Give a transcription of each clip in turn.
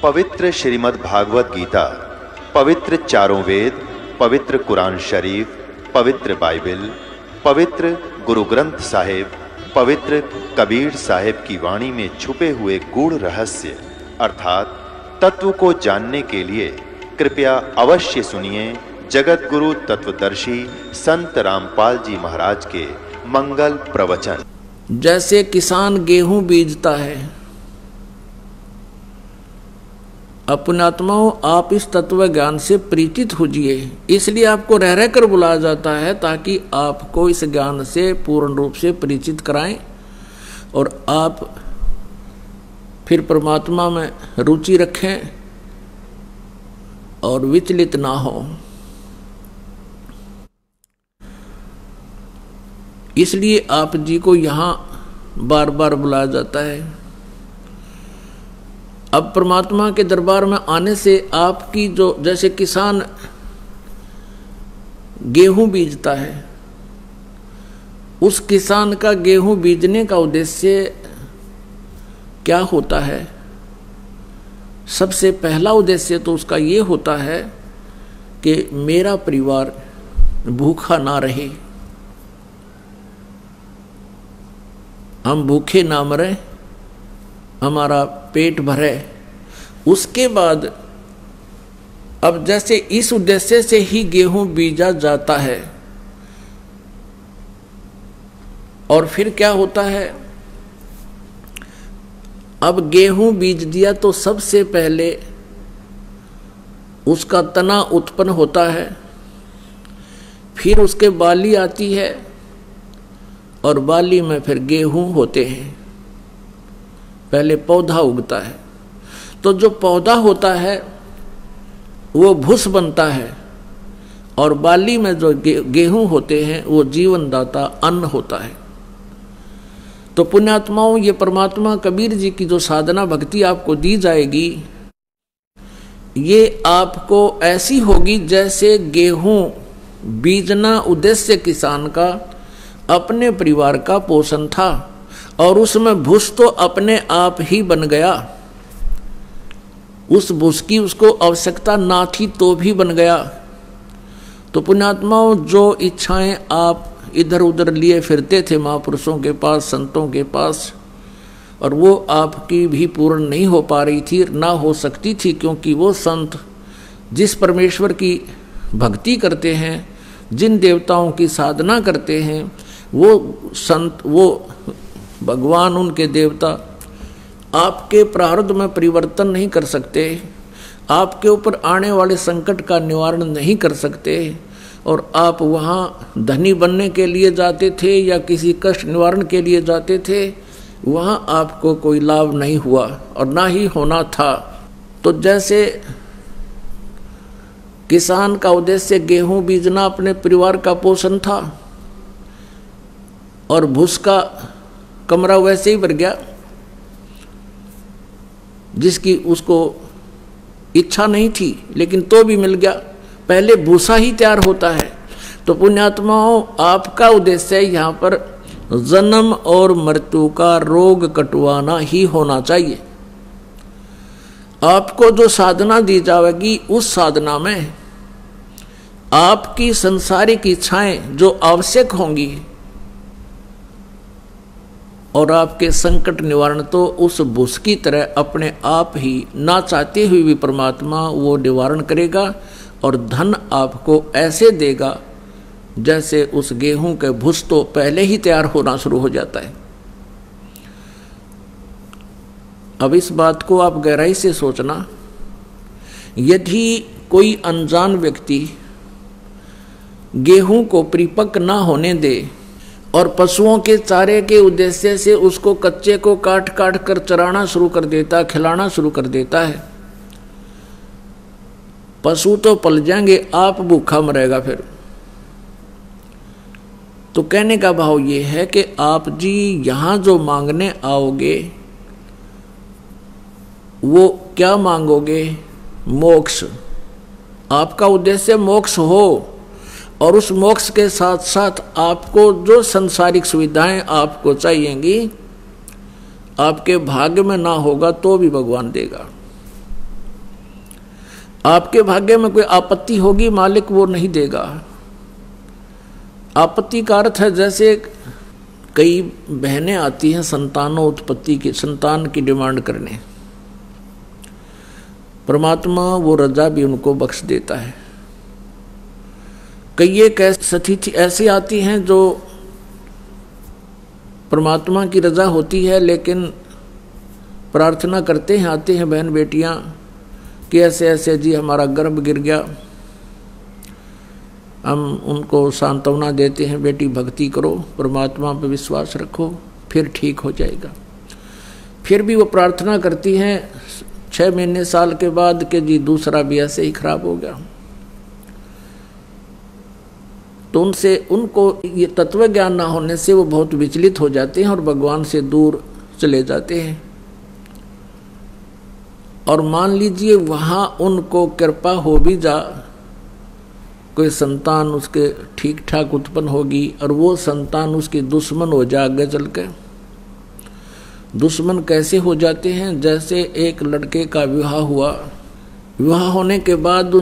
पवित्र श्रीमद् भागवत गीता, पवित्र चारों वेद, पवित्र कुरान शरीफ, पवित्र बाइबल, पवित्र गुरु ग्रंथ साहिब, पवित्र कबीर साहिब की वाणी में छुपे हुए गूढ़ रहस्य अर्थात तत्व को जानने के लिए कृपया अवश्य सुनिए जगत गुरु तत्वदर्शी संत रामपाल जी महाराज के मंगल प्रवचन। जैसे किसान गेहूं बीजता है, अपने आत्माओं आप इस तत्व ज्ञान से परिचित होजिए। इसलिए आपको रह रह कर बुलाया जाता है ताकि आपको इस ज्ञान से पूर्ण रूप से परिचित कराएं और आप फिर परमात्मा में रुचि रखें और विचलित ना हो। इसलिए आप जी को यहाँ बार बार बुलाया जाता है। अब परमात्मा के दरबार में आने से आपकी जो जैसे किसान गेहूं बीजता है, उस किसान का गेहूं बीजने का उद्देश्य क्या होता है? सबसे पहला उद्देश्य तो उसका ये होता है कि मेरा परिवार भूखा ना रहे, हम भूखे ना मरे, हमारा पेट भरे। उसके बाद अब जैसे इस उद्देश्य से ही गेहूं बीजा जाता है और फिर क्या होता है, अब गेहूं बीज दिया तो सबसे पहले उसका तना उत्पन्न होता है, फिर उसके बाली आती है और बाली में फिर गेहूं होते हैं। पहले पौधा उगता है, तो जो पौधा होता है वो भूस बनता है और बाली में जो गेहूं होते हैं वो जीवनदाता अन्न होता है। तो पुण्यात्माओं, ये परमात्मा कबीर जी की जो साधना भक्ति आपको दी जाएगी, ये आपको ऐसी होगी जैसे गेहूं बीजना उद्देश्य किसान का अपने परिवार का पोषण था और उसमें भूस तो अपने आप ही बन गया। उस भूस की उसको आवश्यकता ना थी तो भी बन गया। तो पुण्यात्माओं, जो इच्छाएं आप इधर उधर लिए फिरते थे महापुरुषों के पास, संतों के पास, और वो आपकी भी पूर्ण नहीं हो पा रही थी, ना हो सकती थी, क्योंकि वो संत जिस परमेश्वर की भक्ति करते हैं, जिन देवताओं की साधना करते हैं, वो संत, वो भगवान, उनके देवता आपके प्रारब्ध में परिवर्तन नहीं कर सकते, आपके ऊपर आने वाले संकट का निवारण नहीं कर सकते। और आप वहाँ धनी बनने के लिए जाते थे या किसी कष्ट निवारण के लिए जाते थे, वहाँ आपको कोई लाभ नहीं हुआ और ना ही होना था। तो जैसे किसान का उद्देश्य गेहूं बीजना अपने परिवार का पोषण था और भूस का कमरा वैसे ही भर गया, जिसकी उसको इच्छा नहीं थी लेकिन तो भी मिल गया। पहले भूसा ही तैयार होता है। तो पुण्यात्माओं, आपका उद्देश्य यहाँ पर जन्म और मृत्यु का रोग कटवाना ही होना चाहिए। आपको जो साधना दी जाएगी, उस साधना में आपकी संसारिक इच्छाएं जो आवश्यक होंगी और आपके संकट निवारण तो उस भूस की तरह अपने आप ही ना चाहते हुए भी परमात्मा वो निवारण करेगा और धन आपको ऐसे देगा जैसे उस गेहूं के भूस तो पहले ही तैयार होना शुरू हो जाता है। अब इस बात को आप गहराई से सोचना, यदि कोई अनजान व्यक्ति गेहूं को परिपक्व ना होने दे और पशुओं के चारे के उद्देश्य से उसको कच्चे को काट काट कर चराना शुरू कर देता, खिलाना शुरू कर देता है, पशु तो पल जाएंगे, आप भूखा मरेगा फिर। तो कहने का भाव ये है कि आप जी यहाँ जो मांगने आओगे वो क्या मांगोगे? मोक्ष। आपका उद्देश्य मोक्ष हो और उस मोक्ष के साथ साथ आपको जो संसारिक सुविधाएं आपको चाहिएंगी, आपके भाग्य में ना होगा तो भी भगवान देगा। आपके भाग्य में कोई आपत्ति होगी, मालिक वो नहीं देगा। आपत्ति का अर्थ है जैसे कई बहनें आती हैं संतानोत्पत्ति की, संतान की डिमांड करने, परमात्मा वो रजा भी उनको बख्श देता है। कई एक स्थिति ऐसी आती हैं जो परमात्मा की रजा होती है, लेकिन प्रार्थना करते हैं, आते हैं बहन बेटियां कि ऐसे ऐसे जी हमारा गर्भ गिर गया। हम उनको सांत्वना देते हैं, बेटी भक्ति करो, परमात्मा पे विश्वास रखो, फिर ठीक हो जाएगा। फिर भी वो प्रार्थना करती हैं 6 महीने साल के बाद कि जी दूसरा भी ऐसे ही खराब हो गया। तो उनको ये तत्व ज्ञान ना होने से वो बहुत विचलित हो जाते हैं और भगवान से दूर चले जाते हैं। और मान लीजिए वहाँ उनको कृपा हो भी जा, कोई संतान उसके ठीक ठाक उत्पन्न होगी और वो संतान उसकी दुश्मन हो जाए आगे चल के। दुश्मन कैसे हो जाते हैं? जैसे एक लड़के का विवाह हुआ, विवाह होने के बाद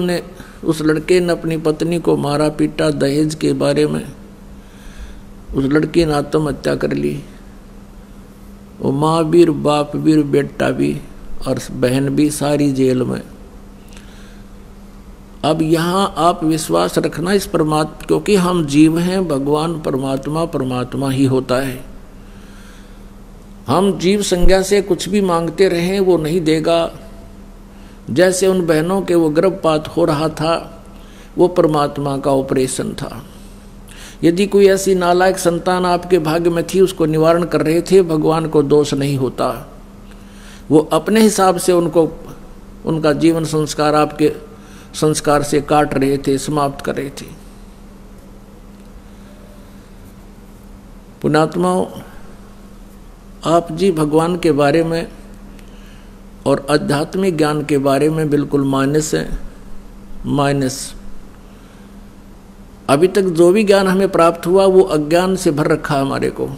उस लड़के ने अपनी पत्नी को मारा पीटा दहेज के बारे में, उस लड़की ने आत्महत्या कर ली। वो माँ भी, बाप भी, बेटा भी और बहन भी सारी जेल में। अब यहाँ आप विश्वास रखना इस परमात्मा, क्योंकि हम जीव हैं, भगवान परमात्मा ही होता है। हम जीव संज्ञा से कुछ भी मांगते रहें वो नहीं देगा। जैसे उन बहनों के वो गर्भपात हो रहा था, वो परमात्मा का ऑपरेशन था। यदि कोई ऐसी नालायक संतान आपके भाग्य में थी, उसको निवारण कर रहे थे, भगवान को दोष नहीं होता। वो अपने हिसाब से उनका जीवन संस्कार आपके संस्कार से काट रहे थे, समाप्त कर रहे थे। पुण्यात्माओं, आप जी भगवान के बारे में और आध्यात्मिक ज्ञान के बारे में बिल्कुल माइनस है, माइनस। अभी तक जो भी ज्ञान हमें प्राप्त हुआ वो अज्ञान से भर रखा हमारे को।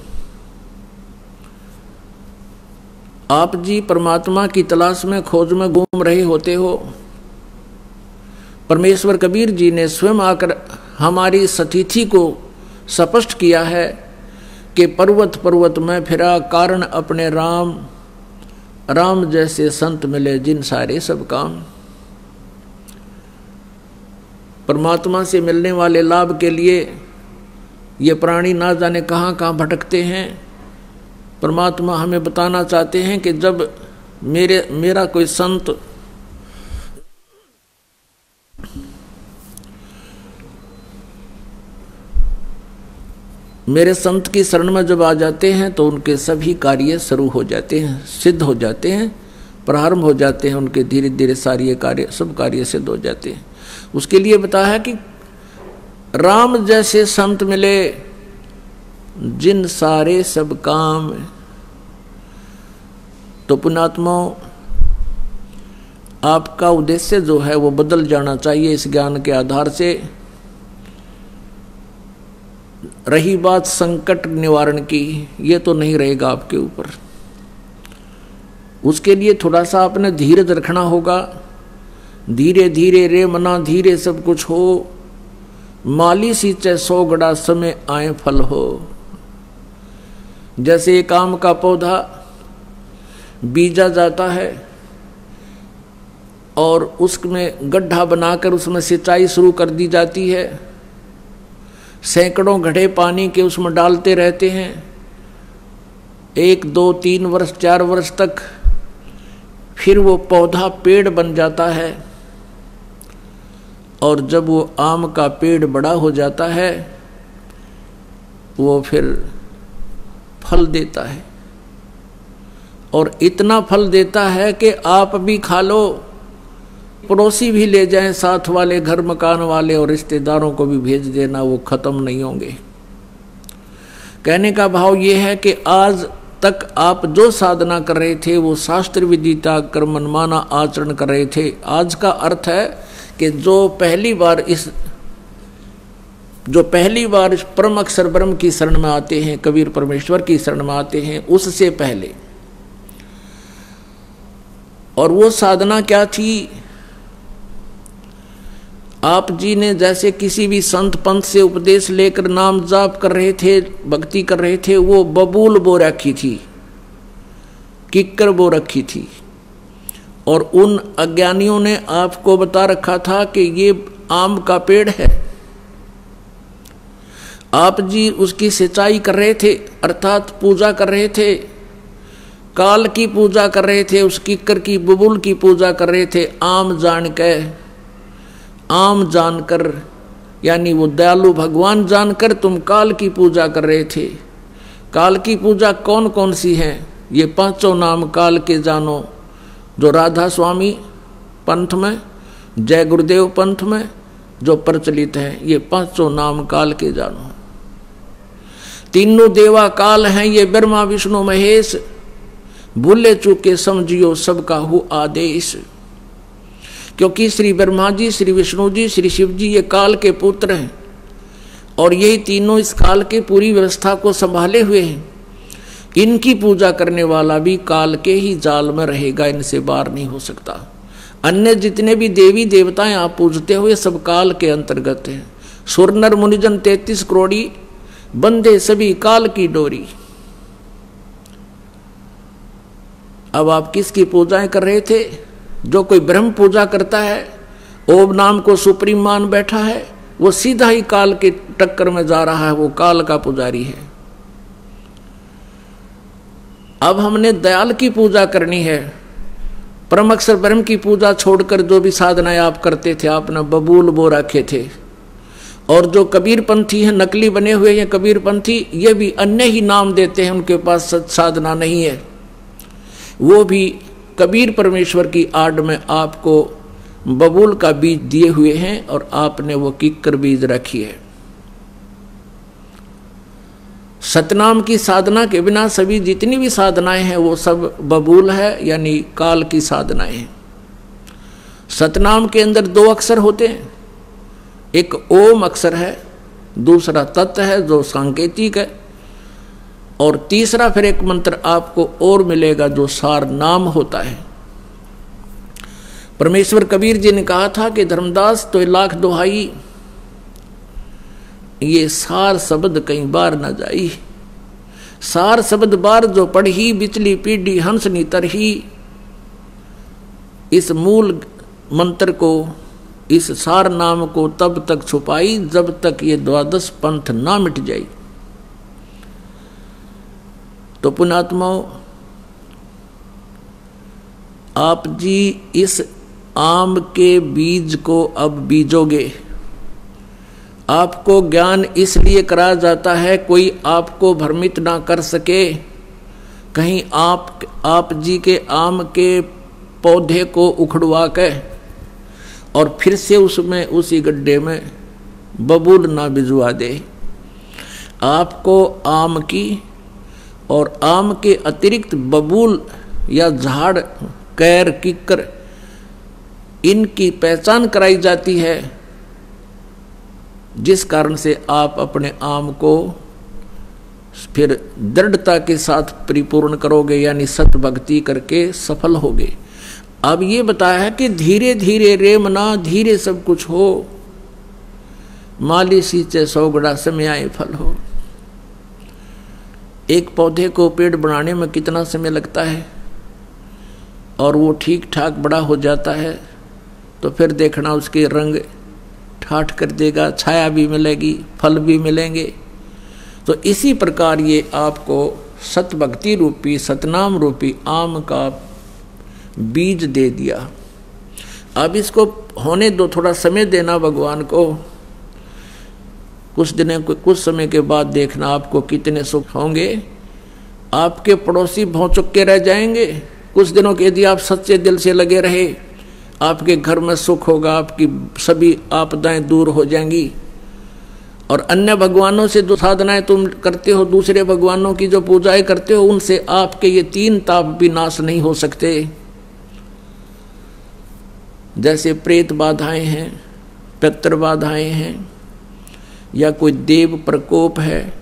आप जी परमात्मा की तलाश में, खोज में घूम रहे होते हो। परमेश्वर कबीर जी ने स्वयं आकर हमारी स्थिति को स्पष्ट किया है कि पर्वत पर्वत में फिरा, कारण अपने राम, राम जैसे संत मिले जिन सारे सब काम। परमात्मा से मिलने वाले लाभ के लिए ये प्राणी ना जाने कहाँ कहाँ भटकते हैं। परमात्मा हमें बताना चाहते हैं कि जब मेरा कोई संत मेरे संत की शरण में जब आ जाते हैं तो उनके सभी कार्य शुरू हो जाते हैं, सिद्ध हो जाते हैं, प्रारंभ हो जाते हैं उनके। धीरे धीरे सारे कार्य, सब कार्य सिद्ध हो जाते हैं। उसके लिए बताया है कि राम जैसे संत मिले जिन सारे सब काम। तो पुण्यात्माओं, आपका उद्देश्य जो है वो बदल जाना चाहिए इस ज्ञान के आधार से। रही बात संकट निवारण की, ये तो नहीं रहेगा आपके ऊपर। उसके लिए थोड़ा सा आपने धीरज रखना होगा। धीरे धीरे रे मना धीरे सब कुछ हो, माली सींचे 100 गड़ा समय आए फल हो। जैसे एक आम का पौधा बीजा जाता है और उसमें गड्ढा बनाकर उसमें सिंचाई शुरू कर दी जाती है, सैकड़ों घड़े पानी के उसमें डालते रहते हैं, 1, 2, 3 वर्ष 4 वर्ष तक, फिर वो पौधा पेड़ बन जाता है। और जब वो आम का पेड़ बड़ा हो जाता है वो फिर फल देता है, और इतना फल देता है कि आप भी खा लो, पड़ोसी भी ले जाएं, साथ वाले, घर मकान वाले और रिश्तेदारों को भी भेज देना, वो खत्म नहीं होंगे। कहने का भाव ये है कि आज तक आप जो साधना कर रहे थे वो शास्त्र विदिता कर मनमाना आचरण कर रहे थे। आज का अर्थ है कि जो पहली बार इस परम अक्षर ब्रह्म की शरण में आते हैं, कबीर परमेश्वर की शरण में आते हैं, उससे पहले। और वो साधना क्या थी? आप जी ने जैसे किसी भी संत पंथ से उपदेश लेकर नाम जाप कर रहे थे, भक्ति कर रहे थे, वो बबूल बो रखी थी, किक्कर बो रखी थी, और उन अज्ञानियों ने आपको बता रखा था कि ये आम का पेड़ है। आप जी उसकी सिंचाई कर रहे थे, अर्थात पूजा कर रहे थे, काल की पूजा कर रहे थे, उस किक्कर की बबूल की पूजा कर रहे थे, आम जानकर, यानी वो दयालु भगवान जानकर तुम काल की पूजा कर रहे थे। काल की पूजा कौन कौन सी है? ये पांचों नाम काल के जानो, जो राधा स्वामी पंथ में, जय गुरुदेव पंथ में जो प्रचलित है, ये पांचों नाम काल के जानो। तीनों देवा काल हैं, ये ब्रह्मा विष्णु महेश, भूले चूके समझियो सबका हो आदेश। क्योंकि श्री ब्रह्मा जी, श्री विष्णु जी, श्री शिव जी ये काल के पुत्र हैं, और यही तीनों इस काल के पूरी व्यवस्था को संभाले हुए हैं। इनकी पूजा करने वाला भी काल के ही जाल में रहेगा, इनसे बाहर नहीं हो सकता। अन्य जितने भी देवी देवताएं आप पूजते हुए सब काल के अंतर्गत हैं। सुर नर मुनिजन 33 करोड़ी, बंदे सभी काल की डोरी। अब आप किसकी पूजाएं कर रहे थे? जो कोई ब्रह्म पूजा करता है, ओम नाम को सुप्रीम मान बैठा है, वो सीधा ही काल के टक्कर में जा रहा है, वो काल का पुजारी है। अब हमने दयाल की पूजा करनी है। परम अक्षर ब्रह्म की पूजा छोड़कर जो भी साधनाएं आप करते थे, आपने बबूल बो रखे थे। और जो कबीर पंथी हैं, नकली बने हुए हैं कबीर पंथी, ये भी अन्य ही नाम देते हैं, उनके पास सच साधना नहीं है। वो भी कबीर परमेश्वर की आड़ में आपको बबूल का बीज दिए हुए हैं, और आपने वो किक्कर बीज रखी है। सतनाम की साधना के बिना सभी जितनी भी साधनाएं हैं वो सब बबूल है, यानी काल की साधनाएं हैं। सतनाम के अंदर 2 अक्षर होते हैं, एक ओम अक्षर है, दूसरा तत् है जो सांकेतिक है, और तीसरा फिर एक मंत्र आपको और मिलेगा जो सार नाम होता है। परमेश्वर कबीर जी ने कहा था कि धर्मदास तो लाख दुहाई, ये सार शब्द कई बार न जाई। सार शब्द बार जो पढ़ी, बिचली पीढ़ी हंस नी तरही। इस मूल मंत्र को, इस सार नाम को तब तक छुपाई जब तक ये 12 पंथ ना मिट जाए। तो पुण्यात्माओं, आप जी इस आम के बीज को अब बीजोगे। आपको ज्ञान इसलिए कराया जाता है कोई आपको भ्रमित ना कर सके, कहीं आप जी के आम के पौधे को उखड़वा के और फिर से उसमें उसी गड्ढे में बबूल ना भिजवा दे। आपको आम की और आम के अतिरिक्त बबूल या झाड़, कैर, किक्कर, इनकी पहचान कराई जाती है, जिस कारण से आप अपने आम को फिर दृढ़ता के साथ परिपूर्ण करोगे, यानी सत भक्ति करके सफल होगे। अब ये बताया है कि धीरे धीरे रे मना, धीरे सब कुछ हो, माली सींचे 100 गड़ा समय आए फल हो। एक पौधे को पेड़ बनाने में कितना समय लगता है, और वो ठीक ठाक बड़ा हो जाता है तो फिर देखना उसके रंग ठाठ कर देगा, छाया भी मिलेगी, फल भी मिलेंगे। तो इसी प्रकार ये आपको सतभक्ति रूपी, सतनाम रूपी आम का बीज दे दिया। अब इसको होने दो, थोड़ा समय देना भगवान को। कुछ समय के बाद देखना आपको कितने सुख होंगे। आपके पड़ोसी भौचुक्के रह जाएंगे कुछ दिनों के, यदि आप सच्चे दिल से लगे रहे। आपके घर में सुख होगा, आपकी सभी आपदाएं दूर हो जाएंगी। और अन्य भगवानों से जो साधनाएं तुम करते हो, दूसरे भगवानों की जो पूजाएं करते हो, उनसे आपके ये 3 ताप भी नाश नहीं हो सकते। जैसे प्रेत बाधाएं हैं, पितृ बाधाएं हैं, या कोई देव प्रकोप है,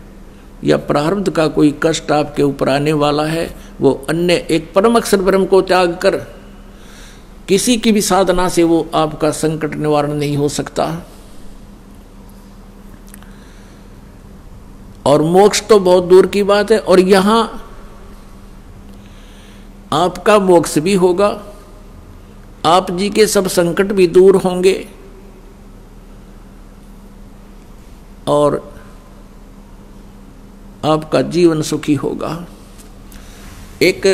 या प्रारब्ध का कोई कष्ट आपके ऊपर आने वाला है, वो अन्य एक परम अक्षर ब्रह्म को त्याग कर किसी की भी साधना से वो आपका संकट निवारण नहीं हो सकता। और मोक्ष तो बहुत दूर की बात है, और यहां आपका मोक्ष भी होगा, आप जी के सब संकट भी दूर होंगे, और आपका जीवन सुखी होगा। एक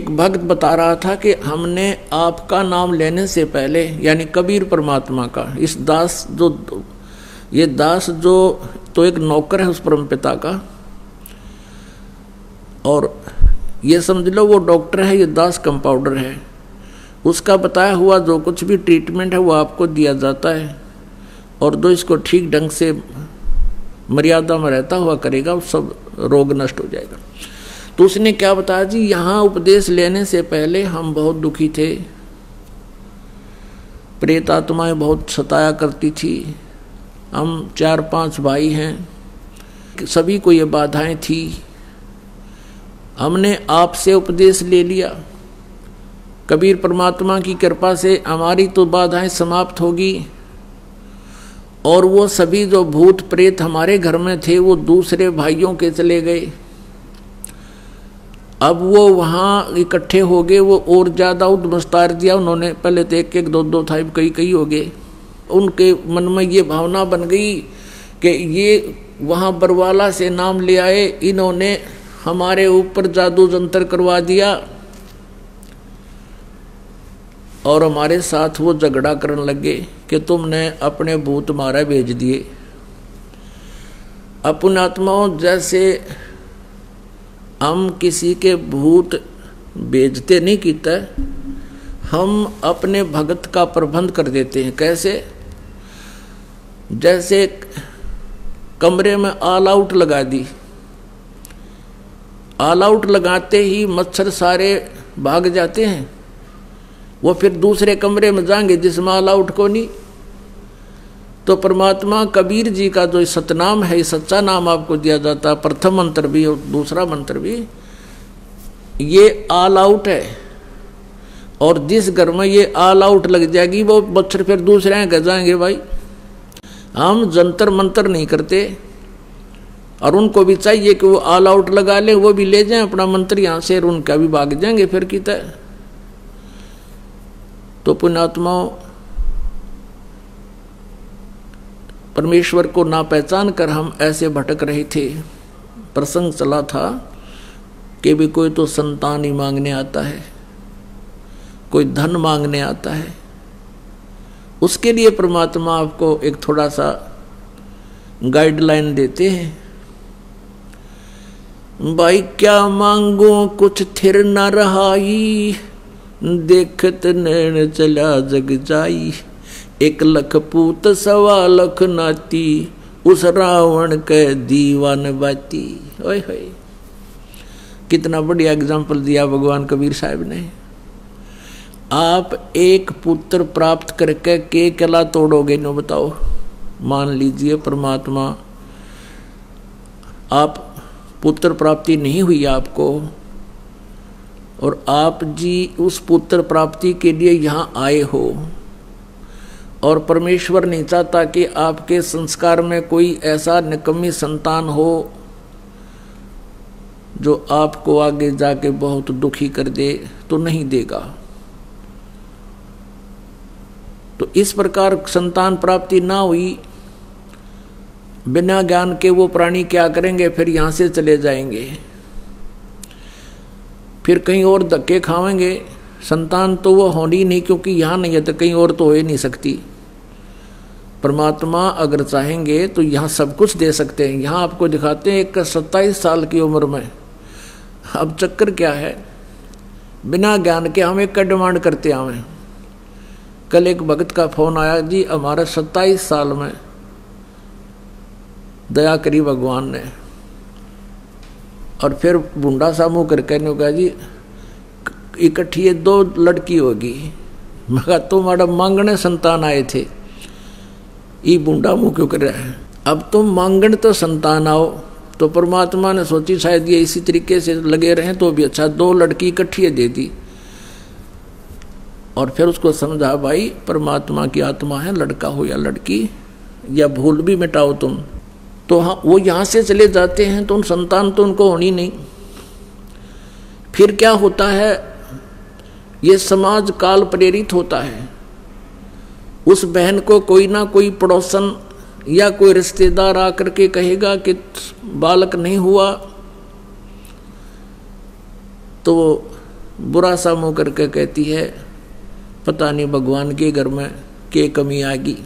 भक्त बता रहा था कि हमने आपका नाम लेने से पहले, यानी कबीर परमात्मा का, इस दास जो तो एक नौकर है उस परमपिता का, और ये समझ लो वो डॉक्टर है, ये दास कंपाउंडर है। उसका बताया हुआ जो कुछ भी ट्रीटमेंट है वो आपको दिया जाता है, और जो इसको ठीक ढंग से मर्यादा में रहता हुआ करेगा, सब रोग नष्ट हो जाएगा। तो उसने क्या बताया जी, यहाँ उपदेश लेने से पहले हम बहुत दुखी थे, प्रेत आत्माएं बहुत सताया करती थी, हम 4-5 भाई हैं, सभी को ये बाधाएं थी। हमने आपसे उपदेश ले लिया, कबीर परमात्मा की कृपा से हमारी तो बाधाएं समाप्त होगी, और वो सभी जो भूत प्रेत हमारे घर में थे वो दूसरे भाइयों के चले गए। अब वो वहाँ इकट्ठे हो गए, वो और ज़्यादा उद्मस्तार दिया उन्होंने, पहले तो 1-1, 2-2 था, कई हो गए। उनके मन में ये भावना बन गई कि ये वहाँ बरवाला से नाम ले आए, इन्होंने हमारे ऊपर जादू जंतर करवा दिया, और हमारे साथ वो झगड़ा करने लगे कि तुमने अपने भूत मारा भेज दिए। अपन आत्माओं, जैसे हम किसी के भूत भेजते नहीं कीता, हम अपने भगत का प्रबंध कर देते हैं। कैसे? जैसे कमरे में ऑल आउट लगा दी, ऑल आउट लगाते ही मच्छर सारे भाग जाते हैं, वो फिर दूसरे कमरे में जाएंगे जिसमें ऑल आउट को नहीं। तो परमात्मा कबीर जी का जो सतनाम है, सच्चा नाम आपको दिया जाता है, प्रथम मंत्र भी और दूसरा मंत्र भी, ये ऑल आउट है। और जिस घर में ये ऑल आउट लग जाएगी वो मच्छर फिर दूसरे घर जाएंगे। भाई हम जंतर मंत्र नहीं करते, और उनको भी चाहिए कि वो ऑल आउट लगा ले, वो भी ले जाएं अपना मंत्र यहाँ से, और उनका भी भाग जाएंगे फिर की तरह। तो पुण्यात्माओं, परमेश्वर को ना पहचान कर हम ऐसे भटक रहे थे। प्रसंग चला था कि भी कोई तो संतान ही मांगने आता है, कोई धन मांगने आता है, उसके लिए परमात्मा आपको एक थोड़ा सा गाइडलाइन देते हैं। भाई क्या मांगो कुछ थिर न रहाई, देखत नैन चला जग जाई, 1 लाख पूत 1.25 लाख नाती, उस रावण के दीवान बाती। ओए होए, कितना बढ़िया एग्जाम्पल दिया भगवान कबीर साहब ने। आप एक पुत्र प्राप्त करके के कला तोड़ोगे नो बताओ। मान लीजिए परमात्मा, आप पुत्र प्राप्ति नहीं हुई आपको, और आप जी उस पुत्र प्राप्ति के लिए यहाँ आए हो, और परमेश्वर नहीं चाहता कि आपके संस्कार में कोई ऐसा निकम्मी संतान हो जो आपको आगे जाके बहुत दुखी कर दे, तो नहीं देगा। तो इस प्रकार संतान प्राप्ति ना हुई, बिना ज्ञान के वो प्राणी क्या करेंगे, फिर यहाँ से चले जाएंगे, फिर कहीं और धक्के खाएंगे। संतान तो वो होनी नहीं, क्योंकि यहाँ नहीं है तो कहीं और तो हो ही नहीं सकती। परमात्मा अगर चाहेंगे तो यहाँ सब कुछ दे सकते हैं। यहाँ आपको दिखाते हैं एक 27 साल की उम्र में। अब चक्कर क्या है, बिना ज्ञान के हम एक का डिमांड करते आए। कल एक भगत का फोन आया, जी हमारा 27 साल में दया करी भगवान ने, और फिर बूंदा सा मुँह करके ने कहा, जी इकट्ठी 2 लड़की होगी। मैं कहा तो मैडम मांगने संतान आए थे, ये बूंदा मुँह क्यों कर रहा है। अब तुम मांगण तो संतान आओ, तो परमात्मा ने सोची शायद ये इसी तरीके से लगे रहें तो भी अच्छा, 2 लड़की इकट्ठी दे दी। और फिर उसको समझा, भाई परमात्मा की आत्मा है, लड़का हो या लड़की, या भूल भी मिटाओ तुम। तो हाँ, वो यहाँ से चले जाते हैं तो उन संतान तो उनको होनी नहीं। फिर क्या होता है, ये समाज काल प्रेरित होता है। उस बहन को कोई ना कोई पड़ोसन या कोई रिश्तेदार आकर के कहेगा कि बालक नहीं हुआ, तो वो बुरा सा मुँह करके कहती है, पता नहीं भगवान के घर में क्या कमी आ गई,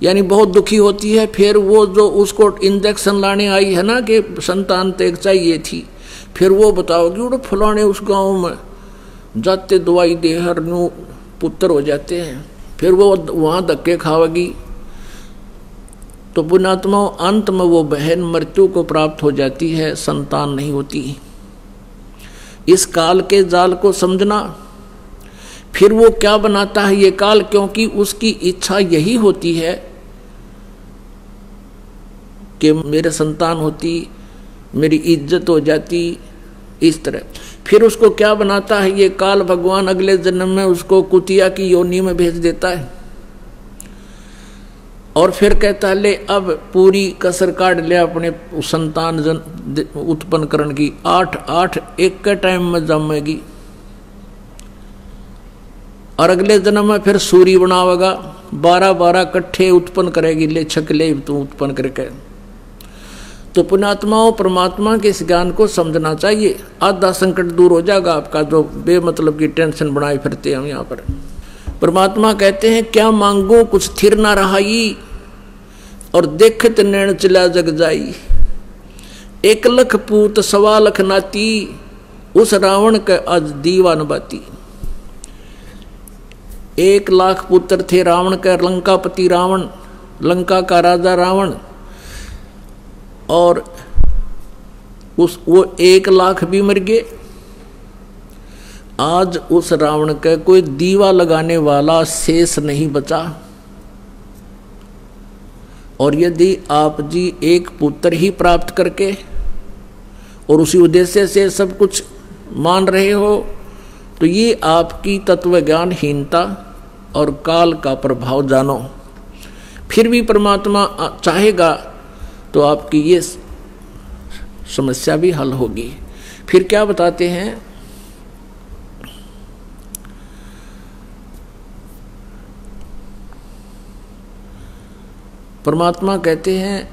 यानी बहुत दुखी होती है। फिर वो जो उसको इंजेक्शन लाने आई है ना कि संतान तक चाहिए थी, फिर वो बताओगी वो फलाने उस गांव में जाते दवाई दे हर न्यू पुत्र हो जाते हैं, फिर वो वहाँ धक्के खावेगी। तो पुण्यात्मा अंत में वो बहन मृत्यु को प्राप्त हो जाती है, संतान नहीं होती। इस काल के जाल को समझना। फिर वो क्या बनाता है ये काल, क्योंकि उसकी इच्छा यही होती है कि मेरे संतान होती, मेरी इज्जत हो जाती, इस तरह। फिर उसको क्या बनाता है ये काल, भगवान अगले जन्म में उसको कुतिया की योनि में भेज देता है और फिर कहता है ले अब पूरी कसर काट ले अपने संतान उत्पन्न करने की। 8 एक के टाइम में जमेगी और अगले जन्म में फिर सूरी बनावेगा, 12 कट्ठे उत्पन्न करेगी, ले छकले तू उत्पन्न करके। तो पुण्यात्माओं परमात्मा के इस ज्ञान को समझना चाहिए, आधा संकट दूर हो जाएगा आपका, जो बेमतलब की टेंशन बनाए फिरते हम यहाँ पर। परमात्मा कहते हैं क्या मांगो कुछ स्थिर ना रहाई, और देखत नैन चला जग जाई। 1 लाख पूत 1.25 लाख नाती, उस रावण के आज दीवान बाती। 1 लाख पुत्र थे रावण का, लंकापति रावण, लंका का राजा रावण, और वो 1 लाख भी मर गए। आज उस रावण का कोई दीवा लगाने वाला शेष नहीं बचा। और यदि आप जी एक पुत्र ही प्राप्त करके और उसी उद्देश्य से सब कुछ मान रहे हो, तो ये आपकी तत्वज्ञानहीनता और काल का प्रभाव जानो। फिर भी परमात्मा चाहेगा तो आपकी ये समस्या भी हल होगी। फिर क्या बताते हैं, परमात्मा कहते हैं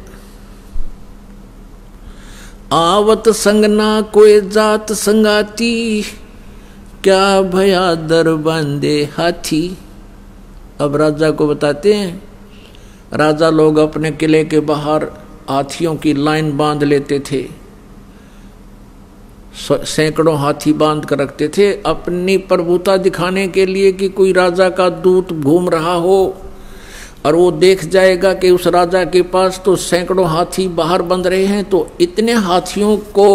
आवत संग ना कोई जात संगाती, क्या भया दर बांधे हाथी। अब राजा को बताते हैं, राजा लोग अपने किले के बाहर हाथियों की लाइन बांध लेते थे, सैकड़ों हाथी बांध कर रखते थे अपनी प्रभुता दिखाने के लिए कि कोई राजा का दूत घूम रहा हो और वो देख जाएगा कि उस राजा के पास तो सैकड़ों हाथी बाहर बंध रहे हैं, तो इतने हाथियों को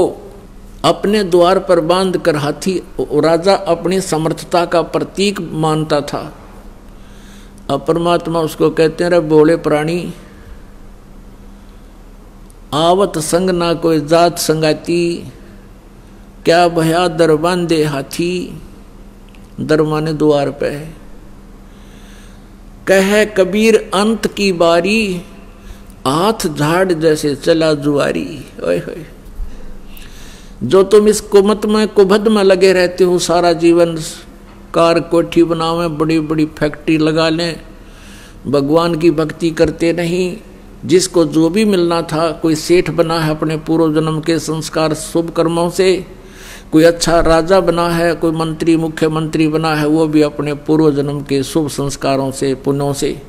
अपने द्वार पर बांध कर हाथी राजा अपनी समर्थता का प्रतीक मानता था। अब परमात्मा उसको कहते हैं रे बोले प्राणी, आवत संग ना कोई जात संगाती, क्या भया दर बांधे हाथी। दर माने द्वार पे है। कहे कबीर अंत की बारी, हाथ झाड़ जैसे चला जुआरी। ओए होए, जो तुम इस कुमत में कुभद में लगे रहते हो सारा जीवन, कार कोठी बनावे, बड़ी बड़ी फैक्ट्री लगा लें, भगवान की भक्ति करते नहीं। जिसको जो भी मिलना था, कोई सेठ बना है अपने पूर्व जन्म के संस्कार शुभ कर्मों से, कोई अच्छा राजा बना है, कोई मंत्री मुख्यमंत्री बना है, वो भी अपने पूर्व जन्म के शुभ संस्कारों से पुण्यों से।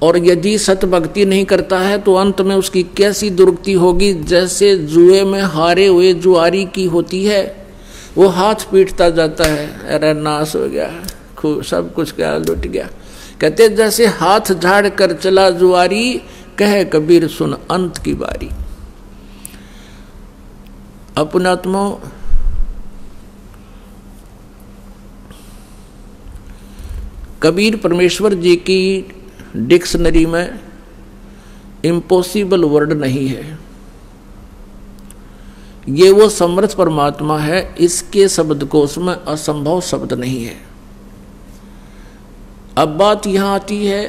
और यदि सत भक्ति नहीं करता है तो अंत में उसकी कैसी दुर्गति होगी, जैसे जुए में हारे हुए जुआरी की होती है। वो हाथ पीटता जाता है, अरे नाश हो गया, खूब सब कुछ क्या लुट गया। कहते जैसे हाथ झाड़ कर चला जुआरी, कहे कबीर सुन अंत की बारी। अपनात्मा कबीर परमेश्वर जी की डिक्शनरी में इम्पॉसिबल वर्ड नहीं है, ये वो समर्थ परमात्मा है, इसके शब्दकोश में असंभव शब्द नहीं है। अब बात यहां आती है,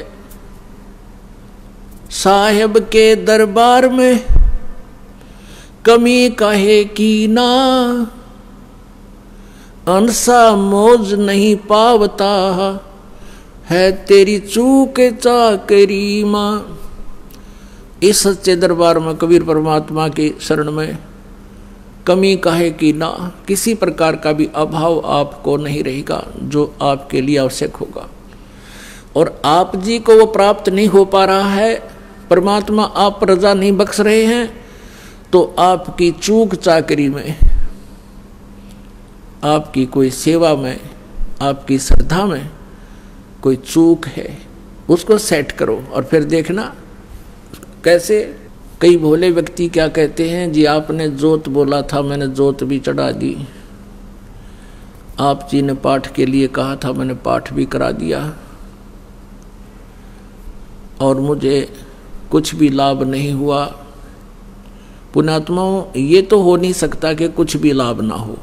साहेब के दरबार में कमी काहे की ना, अंसा मौज नहीं पावता है तेरी चूक चाकरी मां। इस सच्चे दरबार में कबीर परमात्मा की शरण में कमी काहे की ना, किसी प्रकार का भी अभाव आपको नहीं रहेगा जो आपके लिए आवश्यक होगा। और आप जी को वो प्राप्त नहीं हो पा रहा है, परमात्मा आप पर रजा नहीं बख्श रहे हैं, तो आपकी चूक चाकरी में, आपकी कोई सेवा में, आपकी श्रद्धा में कोई चूक है, उसको सेट करो और फिर देखना कैसे। कई भोले व्यक्ति क्या कहते हैं, जी आपने जोत बोला था, मैंने जोत भी चढ़ा दी, आप जी ने पाठ के लिए कहा था, मैंने पाठ भी करा दिया, और मुझे कुछ भी लाभ नहीं हुआ। पुण्यात्माओं, ये तो हो नहीं सकता कि कुछ भी लाभ ना हो,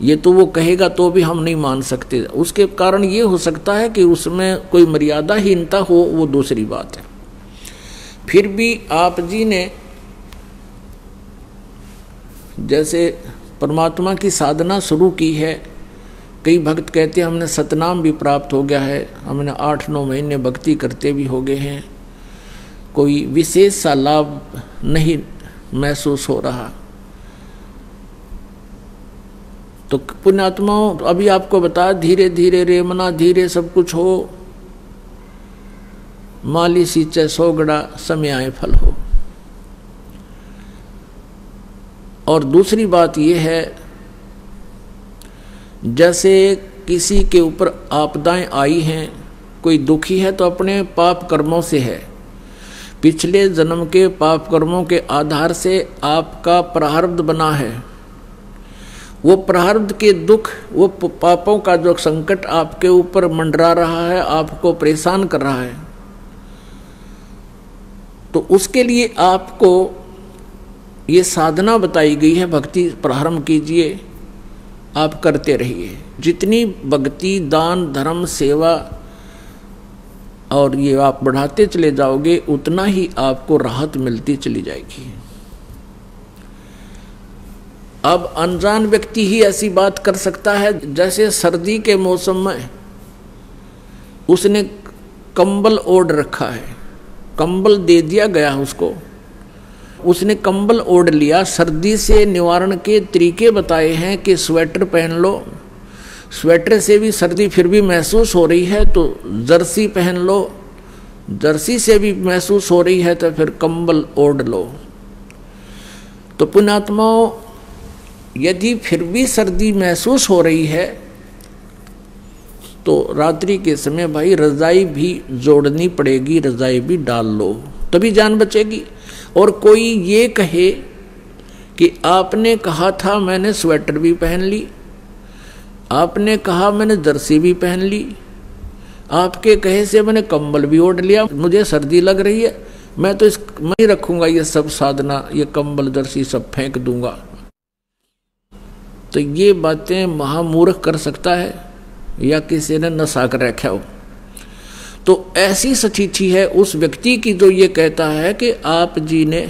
ये तो वो कहेगा तो भी हम नहीं मान सकते। उसके कारण ये हो सकता है कि उसमें कोई मर्यादाहीनता हो, वो दूसरी बात है। फिर भी आप जी ने जैसे परमात्मा की साधना शुरू की है, कई भक्त कहते हैं हमने सतनाम भी प्राप्त हो गया है, हमने 8-9 महीने भक्ति करते भी हो गए हैं, कोई विशेष सा लाभ नहीं महसूस हो रहा। तो पुण्यात्माओं, अभी आपको बता, धीरे धीरे रेमना, धीरे सब कुछ हो, माली सींचे सोगड़ा, समय आए फल हो। और दूसरी बात यह है, जैसे किसी के ऊपर आपदाएं आई हैं, कोई दुखी है तो अपने पाप कर्मों से है, पिछले जन्म के पाप कर्मों के आधार से आपका प्रारब्ध बना है, वो प्रारब्ध के दुख, वो पापों का जो संकट आपके ऊपर मंडरा रहा है, आपको परेशान कर रहा है, तो उसके लिए आपको ये साधना बताई गई है, भक्ति प्रारंभ कीजिए, आप करते रहिए। जितनी भक्ति, दान, धर्म, सेवा और ये आप बढ़ाते चले जाओगे, उतना ही आपको राहत मिलती चली जाएगी। अब अनजान व्यक्ति ही ऐसी बात कर सकता है, जैसे सर्दी के मौसम में उसने कंबल ओढ़ रखा है, कंबल दे दिया गया उसको, उसने कंबल ओढ़ लिया, सर्दी से निवारण के तरीके बताए हैं कि स्वेटर पहन लो, स्वेटर से भी सर्दी फिर भी महसूस हो रही है तो जर्सी पहन लो, जर्सी से भी महसूस हो रही है तो फिर कंबल ओढ़ लो। तो पुण्यात्माओं, यदि फिर भी सर्दी महसूस हो रही है तो रात्रि के समय भाई रजाई भी जोड़नी पड़ेगी, रजाई भी डाल लो, तभी जान बचेगी। और कोई ये कहे कि आपने कहा था मैंने स्वेटर भी पहन ली, आपने कहा मैंने जर्सी भी पहन ली, आपके कहे से मैंने कंबल भी ओढ़ लिया, मुझे सर्दी लग रही है, मैं तो मैं ही रखूंगा ये सब साधना, ये कंबल जर्सी सब फेंक दूंगा। तो ये बातें महामूर्ख कर सकता है या किसी ने नशा कर रखा हो। तो ऐसी स्थिति है उस व्यक्ति की जो ये कहता है कि आप जी ने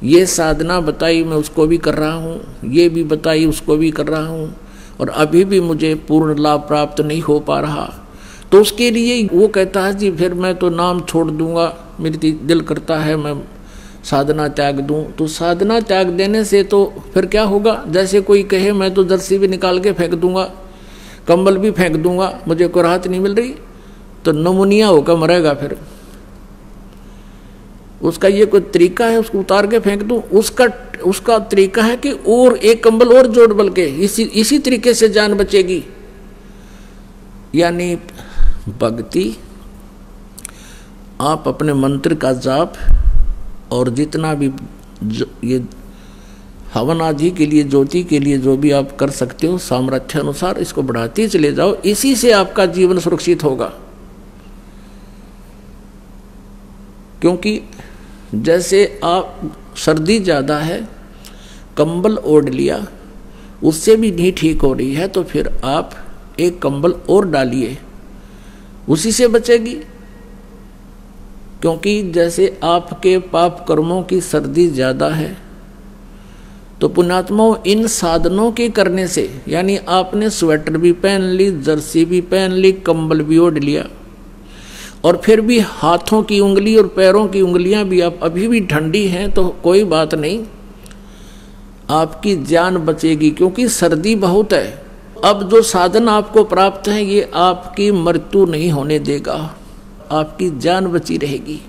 ये साधना बताई, मैं उसको भी कर रहा हूँ, ये भी बताई उसको भी कर रहा हूँ, और अभी भी मुझे पूर्ण लाभ प्राप्त नहीं हो पा रहा। तो उसके लिए वो कहता है जी फिर मैं तो नाम छोड़ दूंगा, मेरी दिल करता है मैं साधना त्याग दूं। तो साधना त्याग देने से तो फिर क्या होगा, जैसे कोई कहे मैं तो जर्सी भी निकाल के फेंक दूंगा, कंबल भी फेंक दूंगा, मुझे कोई राहत नहीं मिल रही, तो नमूनिया होकर मरेगा। फिर उसका ये कोई तरीका है उसको उतार के फेंक दूं, उसका तरीका है कि और एक कंबल और जोड़ बल के इसी तरीके से जान बचेगी। यानी भक्ति, आप अपने मंत्र का जाप और जितना भी ये हवन आदि के लिए, ज्योति के लिए जो भी आप कर सकते हो सामर्थ्य अनुसार इसको बढ़ाते चले जाओ, इसी से आपका जीवन सुरक्षित होगा। क्योंकि जैसे आप सर्दी ज़्यादा है, कंबल ओढ़ लिया, उससे भी नहीं ठीक हो रही है, तो फिर आप एक कंबल और डालिए, उसी से बचेगी। क्योंकि जैसे आपके पाप कर्मों की सर्दी ज्यादा है, तो पुण्यात्माओं इन साधनों के करने से, यानी आपने स्वेटर भी पहन ली, जर्सी भी पहन ली, कंबल भी ओढ़ लिया, और फिर भी हाथों की उंगली और पैरों की उंगलियां भी आप अभी भी ठंडी हैं, तो कोई बात नहीं, आपकी जान बचेगी, क्योंकि सर्दी बहुत है। अब जो साधन आपको प्राप्त है ये आपकी मृत्यु नहीं होने देगा, आपकी जान बची रहेगी,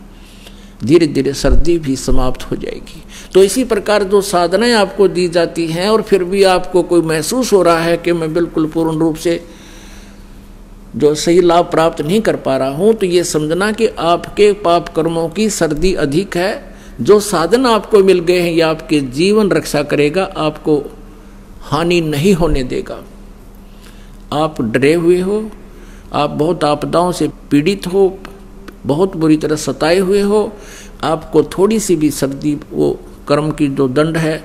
धीरे धीरे सर्दी भी समाप्त हो जाएगी। तो इसी प्रकार जो साधनाएं आपको दी जाती हैं और फिर भी आपको कोई महसूस हो रहा है कि मैं बिल्कुल पूर्ण रूप से जो सही लाभ प्राप्त नहीं कर पा रहा हूं, तो ये समझना कि आपके पाप कर्मों की सर्दी अधिक है। जो साधन आपको मिल गए हैं ये आपके जीवन रक्षा करेगा, आपको हानि नहीं होने देगा। आप डरे हुए हो, आप बहुत आपदाओं से पीड़ित हो, बहुत बुरी तरह सताए हुए हो, आपको थोड़ी सी भी सर्दी, वो कर्म की जो दंड है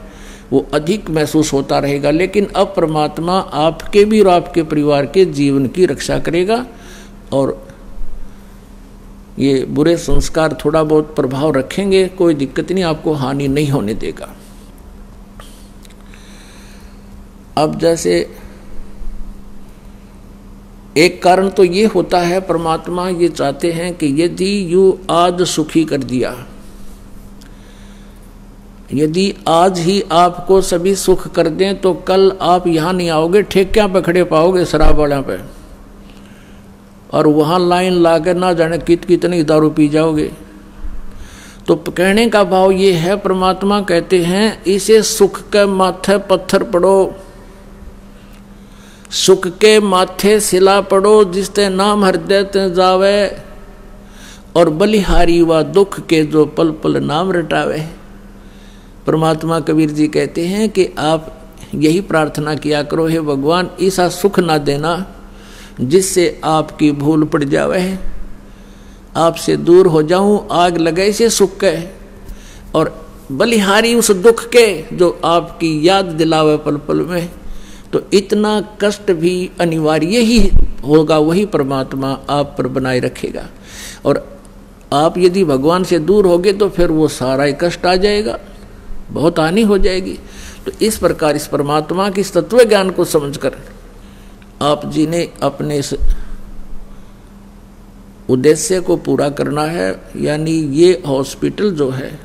वो अधिक महसूस होता रहेगा, लेकिन अब परमात्मा आपके भी और आपके परिवार के जीवन की रक्षा करेगा, और ये बुरे संस्कार थोड़ा बहुत प्रभाव रखेंगे, कोई दिक्कत नहीं, आपको हानि नहीं होने देगा। अब जैसे एक कारण तो ये होता है, परमात्मा ये चाहते हैं कि यदि यू आज सुखी कर दिया, यदि आज ही आपको सभी सुख कर दें, तो कल आप यहाँ नहीं आओगे, ठेकियां पे खड़े पाओगे शराब वाले पे, और वहाँ लाइन लाकर ना जाने कितनी दारू पी जाओगे। तो कहने का भाव ये है, परमात्मा कहते हैं इसे सुख के माथे पत्थर पड़ो, सुख के माथे सिला पड़ो, जिसते नाम हृदय ते जावे, और बलिहारी व दुख के जो पल पल नाम रटावे। परमात्मा कबीर जी कहते हैं कि आप यही प्रार्थना किया करो, हे भगवान ऐसा सुख ना देना जिससे आपकी भूल पड़ जावे, आपसे दूर हो जाऊं, आग लगे से सुख के, और बलिहारी उस दुख के जो आपकी याद दिलावे पल पल में। तो इतना कष्ट भी अनिवार्य ही होगा, वही परमात्मा आप पर बनाए रखेगा, और आप यदि भगवान से दूर होगे तो फिर वो सारा ही कष्ट आ जाएगा, बहुत हानि हो जाएगी। तो इस प्रकार इस परमात्मा की तत्व ज्ञान को समझकर आप जी ने अपने इस उद्देश्य को पूरा करना है, यानी ये हॉस्पिटल जो है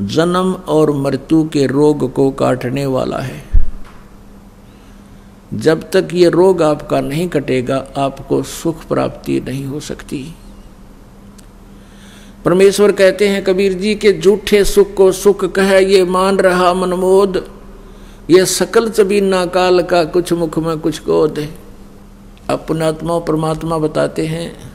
जन्म और मृत्यु के रोग को काटने वाला है। जब तक ये रोग आपका नहीं कटेगा, आपको सुख प्राप्ति नहीं हो सकती। परमेश्वर कहते हैं कबीर जी के झूठे सुख को सुख कहे, ये मान रहा मनमोद, ये सकल चबीना काल का कुछ मुख में कुछ गोद है। अब पुण्यात्मा परमात्मा बताते हैं,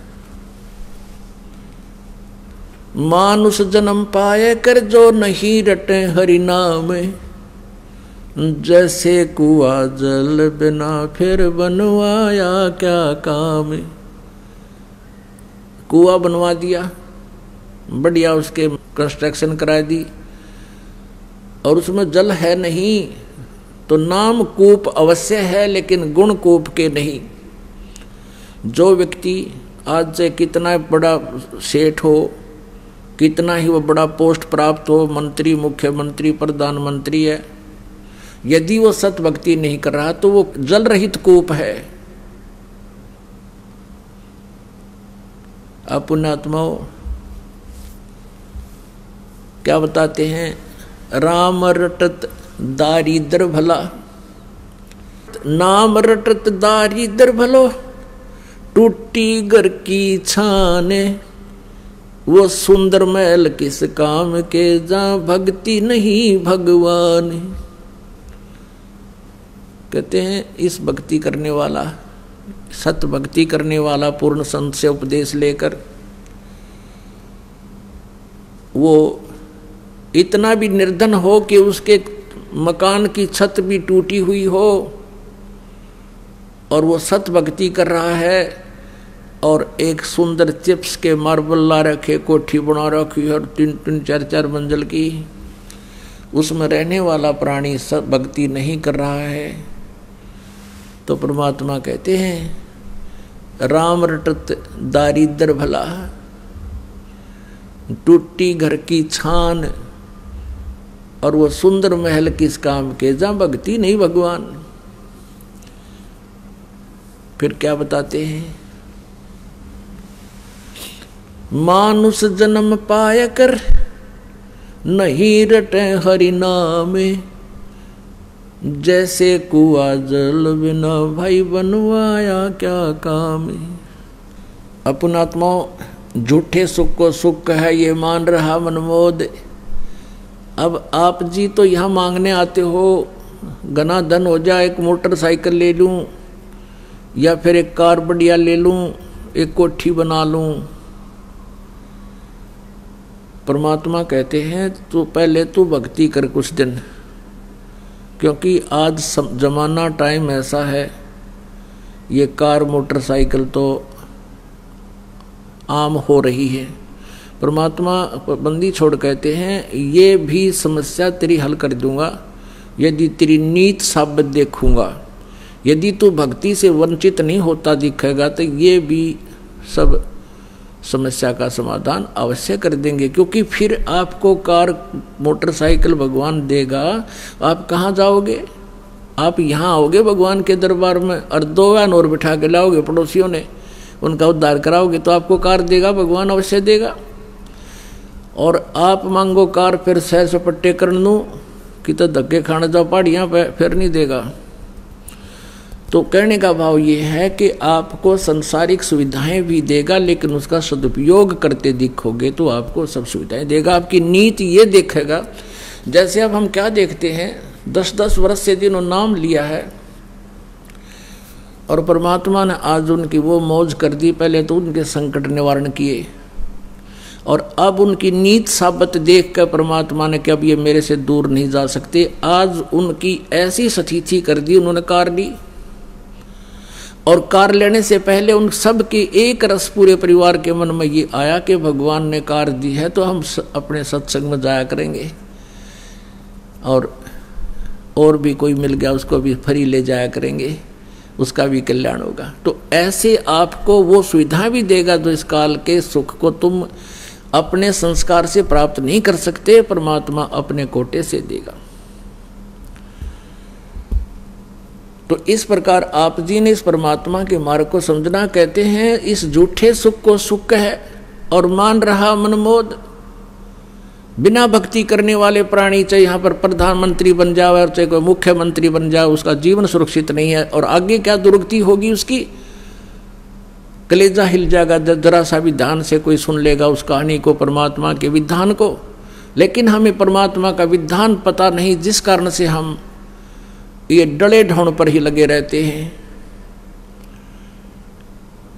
मानुष जन्म पाए कर जो नहीं रटे हरि नाम, जैसे कुआ जल बिना फिर बनवाया क्या काम। कुआ बनवा दिया, बढ़िया उसके कंस्ट्रक्शन करा दी, और उसमें जल है नहीं, तो नाम कूप अवश्य है लेकिन गुण कूप के नहीं। जो व्यक्ति आज से कितना बड़ा सेठ हो, कितना ही वो बड़ा पोस्ट प्राप्त हो, मंत्री, मुख्यमंत्री, प्रधानमंत्री है, यदि वो सत भक्ति नहीं कर रहा तो वो जल रहित कूप है। अब पुण्यात्माओं क्या बताते हैं, राम रटत दारिद्र भला, नाम रटत दारिद्र भलो, टूटी घर की छाने, वो सुंदर महल किस काम के, जहां भक्ति नहीं भगवान। कहते हैं इस भक्ति करने वाला, सत भक्ति करने वाला, पूर्ण संत से उपदेश लेकर वो इतना भी निर्धन हो कि उसके मकान की छत भी टूटी हुई हो, और वो सत भक्ति कर रहा है, और एक सुंदर चिप्स के मार्बल ला रखे, कोठी बना रखी है 3-4 मंजिल की, उसमें रहने वाला प्राणी सत भक्ति नहीं कर रहा है, तो परमात्मा कहते हैं राम रटत दारिद्र भला, टूटी घर की छान, और वो सुंदर महल किस काम के जहां भक्ति नहीं भगवान। फिर क्या बताते हैं, मानुष जन्म पाया कर नहीं रटे हरि नामे, जैसे कुआ जल बिना भाई बनवाया क्या काम। अपन आत्मा झूठे सुख को सुख है ये मान रहा मनमोद। अब आप जी तो यहाँ मांगने आते हो, घना धन हो जाए, एक मोटरसाइकिल ले लूं या फिर एक कार बढ़िया ले लूं, एक कोठी बना लूं। परमात्मा कहते हैं तो पहले तू भक्ति कर कुछ दिन, क्योंकि आज जमाना टाइम ऐसा है, ये कार मोटरसाइकिल तो आम हो रही है। परमात्मा बंदी छोड़ कहते हैं ये भी समस्या तेरी हल कर दूंगा यदि तेरी नीत साबित देखूंगा। यदि तू भक्ति से वंचित नहीं होता दिखेगा तो ये भी सब समस्या का समाधान अवश्य कर देंगे, क्योंकि फिर आपको कार मोटरसाइकिल भगवान देगा, आप कहाँ जाओगे? आप यहाँ आओगे भगवान के दरबार में और 2 वैन और बिठा के लाओगे पड़ोसियों ने, उनका उद्धार कराओगे तो आपको कार देगा भगवान, अवश्य देगा। और आप मांगो कार फिर सैर सपट्टे कर लूँ कि तो धक्के खाने जाओ पहाड़ियाँ पे, फिर नहीं देगा। तो कहने का भाव ये है कि आपको संसारिक सुविधाएं भी देगा, लेकिन उसका सदुपयोग करते दिखोगे तो आपको सब सुविधाएं देगा। आपकी नीति ये देखेगा। जैसे अब हम क्या देखते हैं, 10-10 वर्ष से जिन्होंने नाम लिया है और परमात्मा ने आज उनकी वो मौज कर दी, पहले तो उनके संकट निवारण किए और अब उनकी नीत साबित देख कर परमात्मा ने कि अब ये मेरे से दूर नहीं जा सकते। आज उनकी ऐसी स्थिति कर दी, उन्होंने कार ली और कार लेने से पहले उन सब के एक रस पूरे परिवार के मन में ये आया कि भगवान ने कार दी है तो हम अपने सत्संग में जाया करेंगे, और भी कोई मिल गया उसको भी फ्री ले जाया करेंगे, उसका भी कल्याण होगा। तो ऐसे आपको वो सुविधा भी देगा जो इस काल के सुख को तुम अपने संस्कार से प्राप्त नहीं कर सकते, परमात्मा अपने कोटे से देगा। तो इस प्रकार आप जी ने इस परमात्मा के मार्ग को समझना। कहते हैं इस झूठे सुख को सुख है और मान रहा मनमोद। बिना भक्ति करने वाले प्राणी, चाहे यहाँ पर प्रधानमंत्री बन जाए और चाहे कोई मुख्यमंत्री बन जाए, उसका जीवन सुरक्षित नहीं है और आगे क्या दुर्गति होगी उसकी, कलेजा हिल जाएगा जरा सा भी ध्यान से कोई सुन लेगा उस कहानी को, परमात्मा के विधान को। लेकिन हमें परमात्मा का विधान पता नहीं, जिस कारण से हम ये डले ढोण पर ही लगे रहते हैं।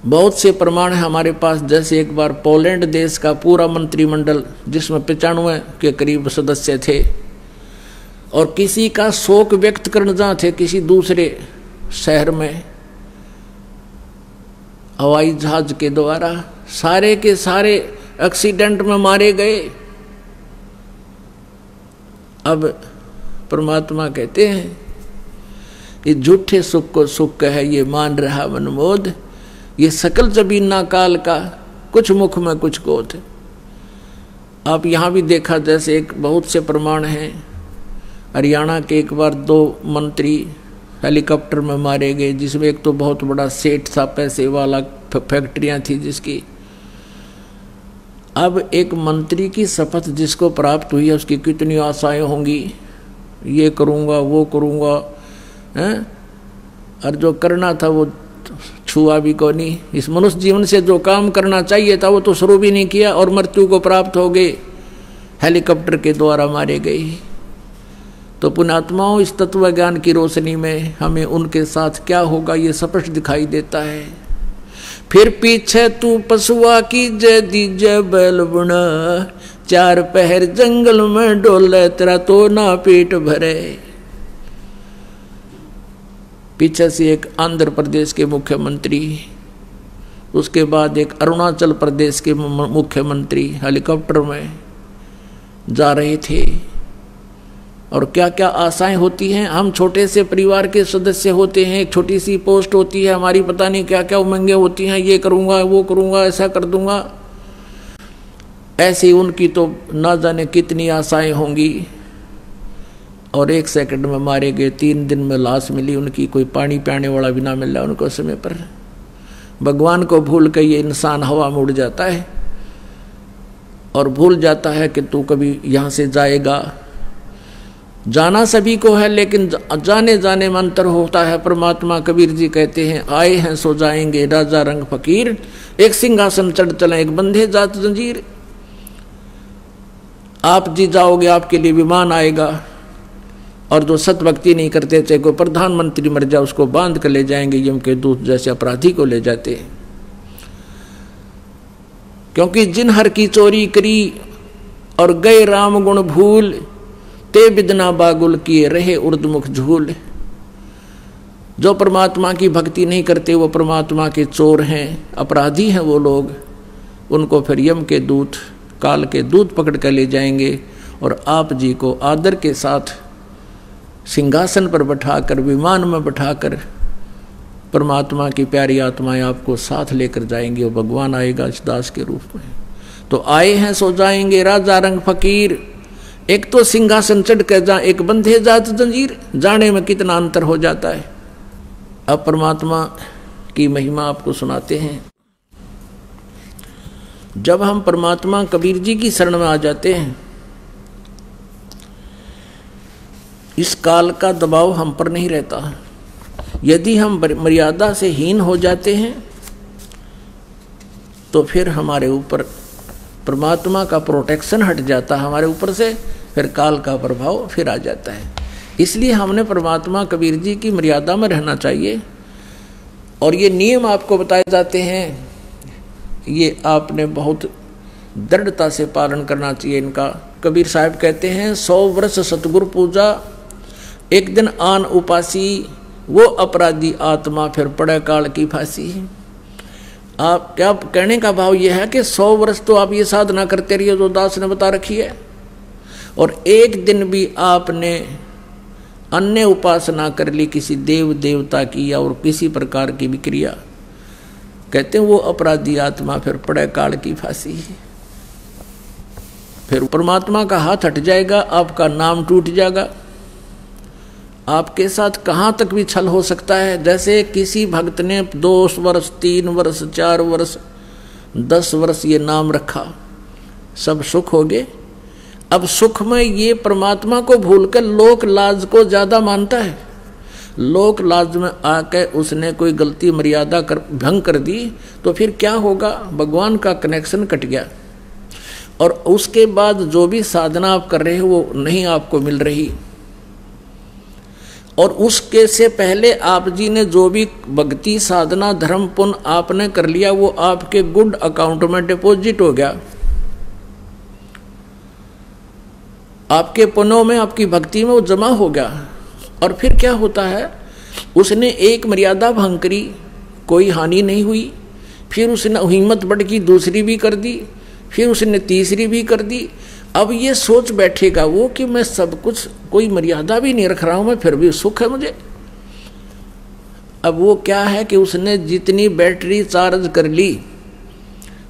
बहुत से प्रमाण है हमारे पास। जैसे एक बार पोलैंड देश का पूरा मंत्रिमंडल, जिसमें 95 के करीब सदस्य थे, और किसी का शोक व्यक्त करने जा थे किसी दूसरे शहर में हवाई जहाज के द्वारा, सारे के सारे एक्सीडेंट में मारे गए। अब परमात्मा कहते हैं ये झूठे सुख को सुख है ये मान रहा मनमोद। ये सकल जबीना काल का, कुछ मुख में कुछ क्रोध। आप यहाँ भी देखा, जैसे एक बहुत से प्रमाण हैं। हरियाणा के एक बार 2 मंत्री हेलीकॉप्टर में मारे गए, जिसमें एक तो बहुत बड़ा सेठ था, पैसे वाला, फैक्ट्रियाँ थी जिसकी। अब एक मंत्री की शपथ जिसको प्राप्त हुई है उसकी कितनी आशाएं होंगी, ये करूँगा वो करूँगा, हैं? और जो करना था वो छुआ भी को नहीं। इस मनुष्य जीवन से जो काम करना चाहिए था वो तो शुरू भी नहीं किया और मृत्यु को प्राप्त हो गए, हेलीकॉप्टर के द्वारा मारे गए। तो पुण्यात्माओं, इस तत्व ज्ञान की रोशनी में हमें उनके साथ क्या होगा ये स्पष्ट दिखाई देता है। फिर पीछे तू पशुआ की जय दीजय बैल बुना, 4 पहर जंगल में डोले तेरा तो ना पेट भरे। पीछे से एक आंध्र प्रदेश के मुख्यमंत्री, उसके बाद एक अरुणाचल प्रदेश के मुख्यमंत्री हेलीकॉप्टर में जा रहे थे। और क्या क्या आशाएं होती हैं। हम छोटे से परिवार के सदस्य होते हैं, एक छोटी सी पोस्ट होती है हमारी, पता नहीं क्या क्या उमंगें होती हैं, ये करूँगा वो करूँगा ऐसा कर दूँगा। ऐसी उनकी तो ना जाने कितनी आशाएं होंगी, और 1 सेकंड में मारे गए। 3 दिन में लाश मिली उनकी, कोई पानी पियाने वाला भी ना मिला उनको समय पर। भगवान को भूल के ये इंसान हवा में उड़ जाता है और भूल जाता है कि तू कभी यहाँ से जाएगा। जाना सभी को है, लेकिन जाने जाने में अंतर होता है। परमात्मा कबीर जी कहते हैं, आए हैं सो जाएंगे राजा रंग फकीर, एक सिंहासन चढ़ चले एक बंधे जात जंजीर। आप जी जाओगे, आपके लिए विमान आएगा, और जो सत भक्ति नहीं करते, चाहे कोई प्रधानमंत्री मर जाए, उसको बांध कर ले जाएंगे यम के दूत, जैसे अपराधी को ले जाते हैं। क्योंकि जिन हर की चोरी करी और गए राम गुण भूल, ते बिदना बागुल किए रहे उर्दमुख झूल। जो परमात्मा की भक्ति नहीं करते वो परमात्मा के चोर हैं, अपराधी हैं वो लोग। उनको फिर यम के दूत, काल के दूत पकड़ कर ले जाएंगे और आप जी को आदर के साथ सिंहासन पर बैठाकर, विमान में बैठाकर परमात्मा की प्यारी आत्माएं आपको साथ लेकर जाएंगी और भगवान आएगा इस दास के रूप में। तो आए हैं सो जाएंगे राजा रंग फकीर, एक तो सिंहासन चढ़ कर जा, एक बंधे जात जंजीर। जाने में कितना अंतर हो जाता है। अब परमात्मा की महिमा आपको सुनाते हैं। जब हम परमात्मा कबीर जी की शरण में आ जाते हैं, इस काल का दबाव हम पर नहीं रहता। यदि हम मर्यादा से हीन हो जाते हैं तो फिर हमारे ऊपर परमात्मा का प्रोटेक्शन हट जाता है हमारे ऊपर से, फिर काल का प्रभाव फिर आ जाता है। इसलिए हमने परमात्मा कबीर जी की मर्यादा में रहना चाहिए। और ये नियम आपको बताए जाते हैं, ये आपने बहुत दृढ़ता से पालन करना चाहिए इनका। कबीर साहब कहते हैं, 100 वर्ष सतगुरु पूजा, एक दिन आन उपासी, वो अपराधी आत्मा फिर पड़े काल की फांसी। आप क्या कहने का भाव यह है कि 100 वर्ष तो आप ये साधना करते रहिए जो दास ने बता रखी है, और एक दिन भी आपने अन्य उपासना कर ली किसी देव देवता की या और किसी प्रकार की भी क्रिया, कहते हैं वो अपराधी आत्मा फिर पड़े काल की फांसी। फिर परमात्मा का हाथ हट जाएगा, आपका नाम टूट जाएगा। आपके साथ कहाँ तक भी छल हो सकता है। जैसे किसी भक्त ने 2 वर्ष 3 वर्ष 4 वर्ष 10 वर्ष ये नाम रखा, सब सुख हो गए। अब सुख में ये परमात्मा को भूलकर लोक लाज को ज्यादा मानता है। लोक लाज में आके उसने कोई गलती मर्यादा कर भंग कर दी तो फिर क्या होगा, भगवान का कनेक्शन कट गया। और उसके बाद जो भी साधना आप कर रहे हो वो नहीं आपको मिल रही। और उसके से पहले आप जी ने जो भी भक्ति साधना धर्म पुण्य आपने कर लिया वो आपके गुड अकाउंट में डिपॉजिट हो गया। आपके पुण्यों में, आपकी भक्ति में वो जमा हो गया। और फिर क्या होता है, उसने एक मर्यादा भंग करी, कोई हानि नहीं हुई, फिर उसने हिम्मत बढ़ की दूसरी भी कर दी, फिर उसने तीसरी भी कर दी। अब ये सोच बैठेगा वो कि मैं सब कुछ, कोई मर्यादा भी नहीं रख रहा हूं मैं, फिर भी सुख है मुझे। अब वो क्या है कि उसने जितनी बैटरी चार्ज कर ली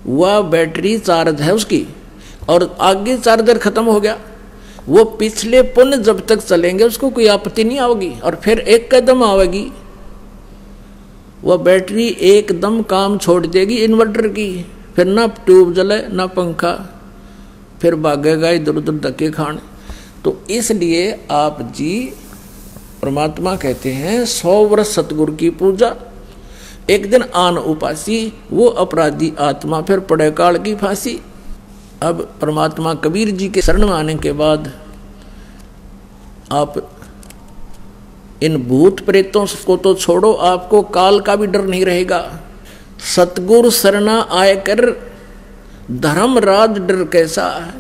वह बैटरी चार्ज है उसकी, और आगे चार्जर खत्म हो गया। वो पिछले पुण्य जब तक चलेंगे उसको कोई आपत्ति नहीं आएगी। और फिर एक कदम आएगी, वह बैटरी एकदम काम छोड़ देगी इन्वर्टर की, फिर ना ट्यूब जले ना पंखा, फिर भागेगा इधर उधर धक्के खाने। तो इसलिए आप जी परमात्मा कहते हैं 100 वर्ष सतगुरु की पूजा, एक दिन आन उपासी, वो अपराधी आत्मा फिर पड़े काल की फांसी। अब परमात्मा कबीर जी के शरण में आने के बाद आप इन भूत प्रेतों को तो छोड़ो, आपको काल का भी डर नहीं रहेगा। सतगुरु शरणा आयकर धर्मराज डर कैसा है।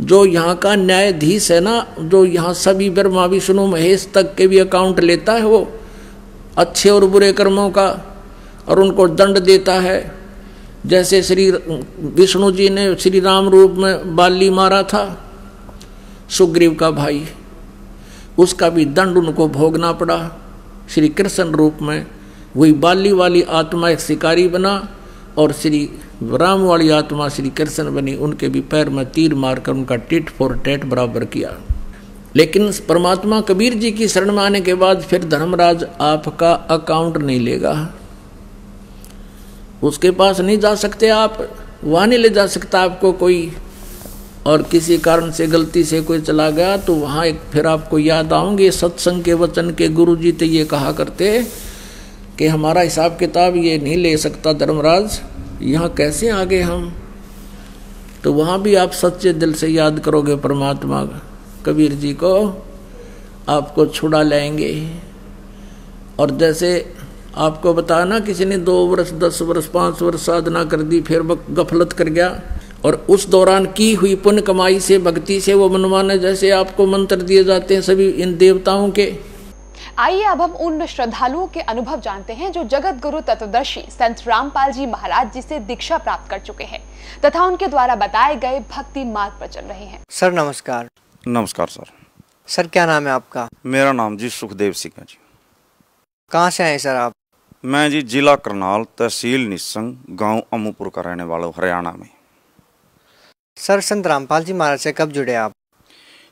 जो यहाँ का न्यायाधीश है ना, जो यहाँ सभी ब्रह्मा विष्णु महेश तक के भी अकाउंट लेता है, वो अच्छे और बुरे कर्मों का, और उनको दंड देता है। जैसे श्री विष्णु जी ने श्री राम रूप में बाली मारा था, सुग्रीव का भाई, उसका भी दंड उनको भोगना पड़ा श्री कृष्ण रूप में। वही बाली वाली आत्मा एक शिकारी बना और श्री राम वाली आत्मा श्री कृष्ण बनी। उनके भी पैर में तीर मारकर उनका टिट फॉर टैट बराबर किया। लेकिन परमात्मा कबीर जी की शरण में आने के बाद फिर धर्मराज आपका अकाउंट नहीं लेगा। उसके पास नहीं जा सकते आप, वहाँ नहीं ले जा सकता आपको कोई। और किसी कारण से गलती से कोई चला गया तो वहाँ एक फिर आपको याद आऊंगे सत्संग के वचन के गुरु जी तो ये कहा करते कि हमारा हिसाब किताब ये नहीं ले सकता धर्मराज, यहाँ कैसे आ गए हम। तो वहाँ भी आप सच्चे दिल से याद करोगे परमात्मा कबीर जी को, आपको छुड़ा लाएंगे। और जैसे आपको बताया ना किसी ने 2 वर्ष 10 वर्ष 5 वर्ष साधना कर दी फिर गफलत कर गया और उस दौरान की हुई पुण्य कमाई से भक्ति से वो मनमाने जैसे आपको मंत्र दिए जाते हैं सभी इन देवताओं के। आइए अब हम उन श्रद्धालुओं के अनुभव जानते हैं जो जगत गुरु तत्वदर्शी संत रामपाल जी महाराज जी से दीक्षा प्राप्त कर चुके हैं तथा उनके द्वारा बताए गए भक्ति मार्ग पर चल रहे हैं। सर नमस्कार। नमस्कार सर। सर क्या नाम है आपका? मेरा नाम जी सुखदेव सिंह है जी। कहाँ से आए सर आप? मैं जी जिला करनाल तहसील निस्संग गांव अमूपुर का रहने वाला हूँ हरियाणा में। सर संत रामपाल जी महाराज से कब जुड़े आप?